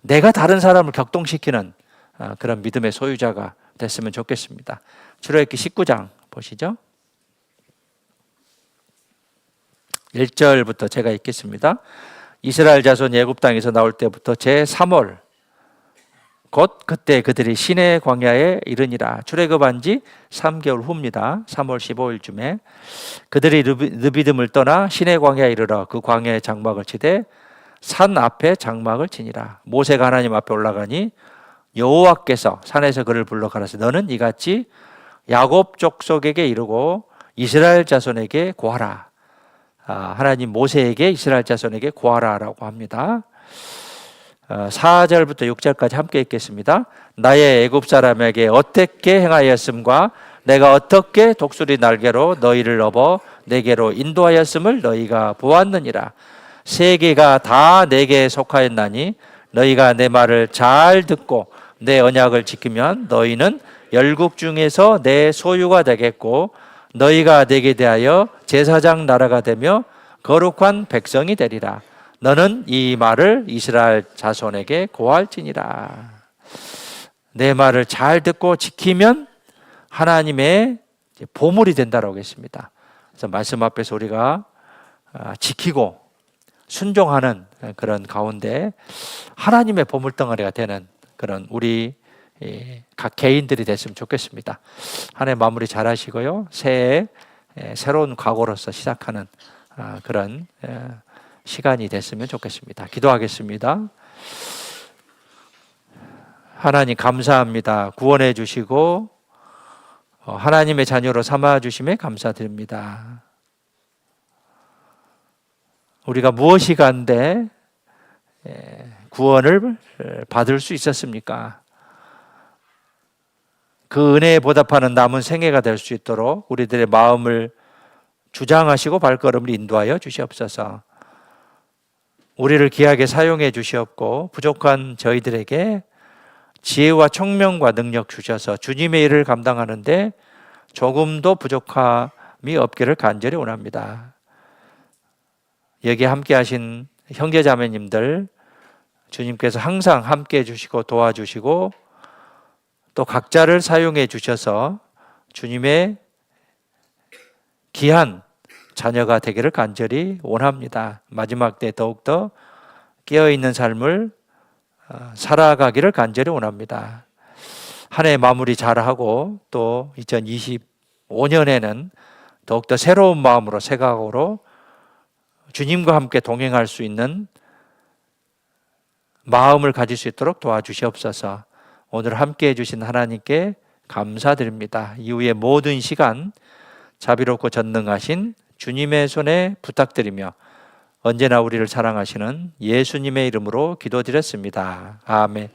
내가 다른 사람을 격동시키는 그런 믿음의 소유자가 됐으면 좋겠습니다. 출애굽기 19장 보시죠. 1절부터 제가 읽겠습니다. 이스라엘 자손이 애굽 땅에서 나올 때부터 제3월 곧 그때 그들이 시내 광야에 이르니라. 출애굽한 지 3개월 후입니다. 3월 15일쯤에 그들이 르비딤을 떠나 시내 광야에 이르러 그 광야의 장막을 치되 산 앞에 장막을 치니라. 모세가 하나님 앞에 올라가니 여호와께서 산에서 그를 불러 가라사대 너는 이같이 야곱 족속에게 이르고 이스라엘 자손에게 고하라. 하나님 모세에게 이스라엘 자손에게 고하라라고 합니다. 4절부터 6절까지 함께 읽겠습니다. 나의 애굽 사람에게 어떻게 행하였음과 내가 어떻게 독수리 날개로 너희를 업어 내게로 인도하였음을 너희가 보았느니라. 세계가 다 내게 속하였나니 너희가 내 말을 잘 듣고 내 언약을 지키면 너희는 열국 중에서 내 소유가 되겠고 너희가 내게 대하여 제사장 나라가 되며 거룩한 백성이 되리라. 너는 이 말을 이스라엘 자손에게 고할지니라. 내 말을 잘 듣고 지키면 하나님의 보물이 된다라고 했습니다. 그래서 말씀 앞에서 우리가 지키고 순종하는 그런 가운데 하나님의 보물덩어리가 되는 그런 우리 각 개인들이 됐으면 좋겠습니다. 한 해 마무리 잘 하시고요. 새해 새로운 각오로서 시작하는 그런 시간이 됐으면 좋겠습니다. 기도하겠습니다. 하나님 감사합니다. 구원해 주시고 하나님의 자녀로 삼아 주심에 감사드립니다. 우리가 무엇이 간데 구원을 받을 수 있었습니까? 그 은혜에 보답하는 남은 생애가 될 수 있도록 우리들의 마음을 주장하시고 발걸음을 인도하여 주시옵소서. 우리를 귀하게 사용해 주시옵고 부족한 저희들에게 지혜와 총명과 능력 주셔서 주님의 일을 감당하는데 조금도 부족함이 없기를 간절히 원합니다. 여기 함께 하신 형제자매님들 주님께서 항상 함께 해주시고 도와주시고 또 각자를 사용해 주셔서 주님의 귀한 자녀가 되기를 간절히 원합니다. 마지막 때 더욱더 깨어있는 삶을 살아가기를 간절히 원합니다. 한 해 마무리 잘하고 또 2025년에는 더욱더 새로운 마음으로 새 각오로 주님과 함께 동행할 수 있는 마음을 가질 수 있도록 도와주시옵소서. 오늘 함께 해주신 하나님께 감사드립니다. 이후의 모든 시간 자비롭고 전능하신 주님의 손에 부탁드리며 언제나 우리를 사랑하시는 예수님의 이름으로 기도드렸습니다. 아멘.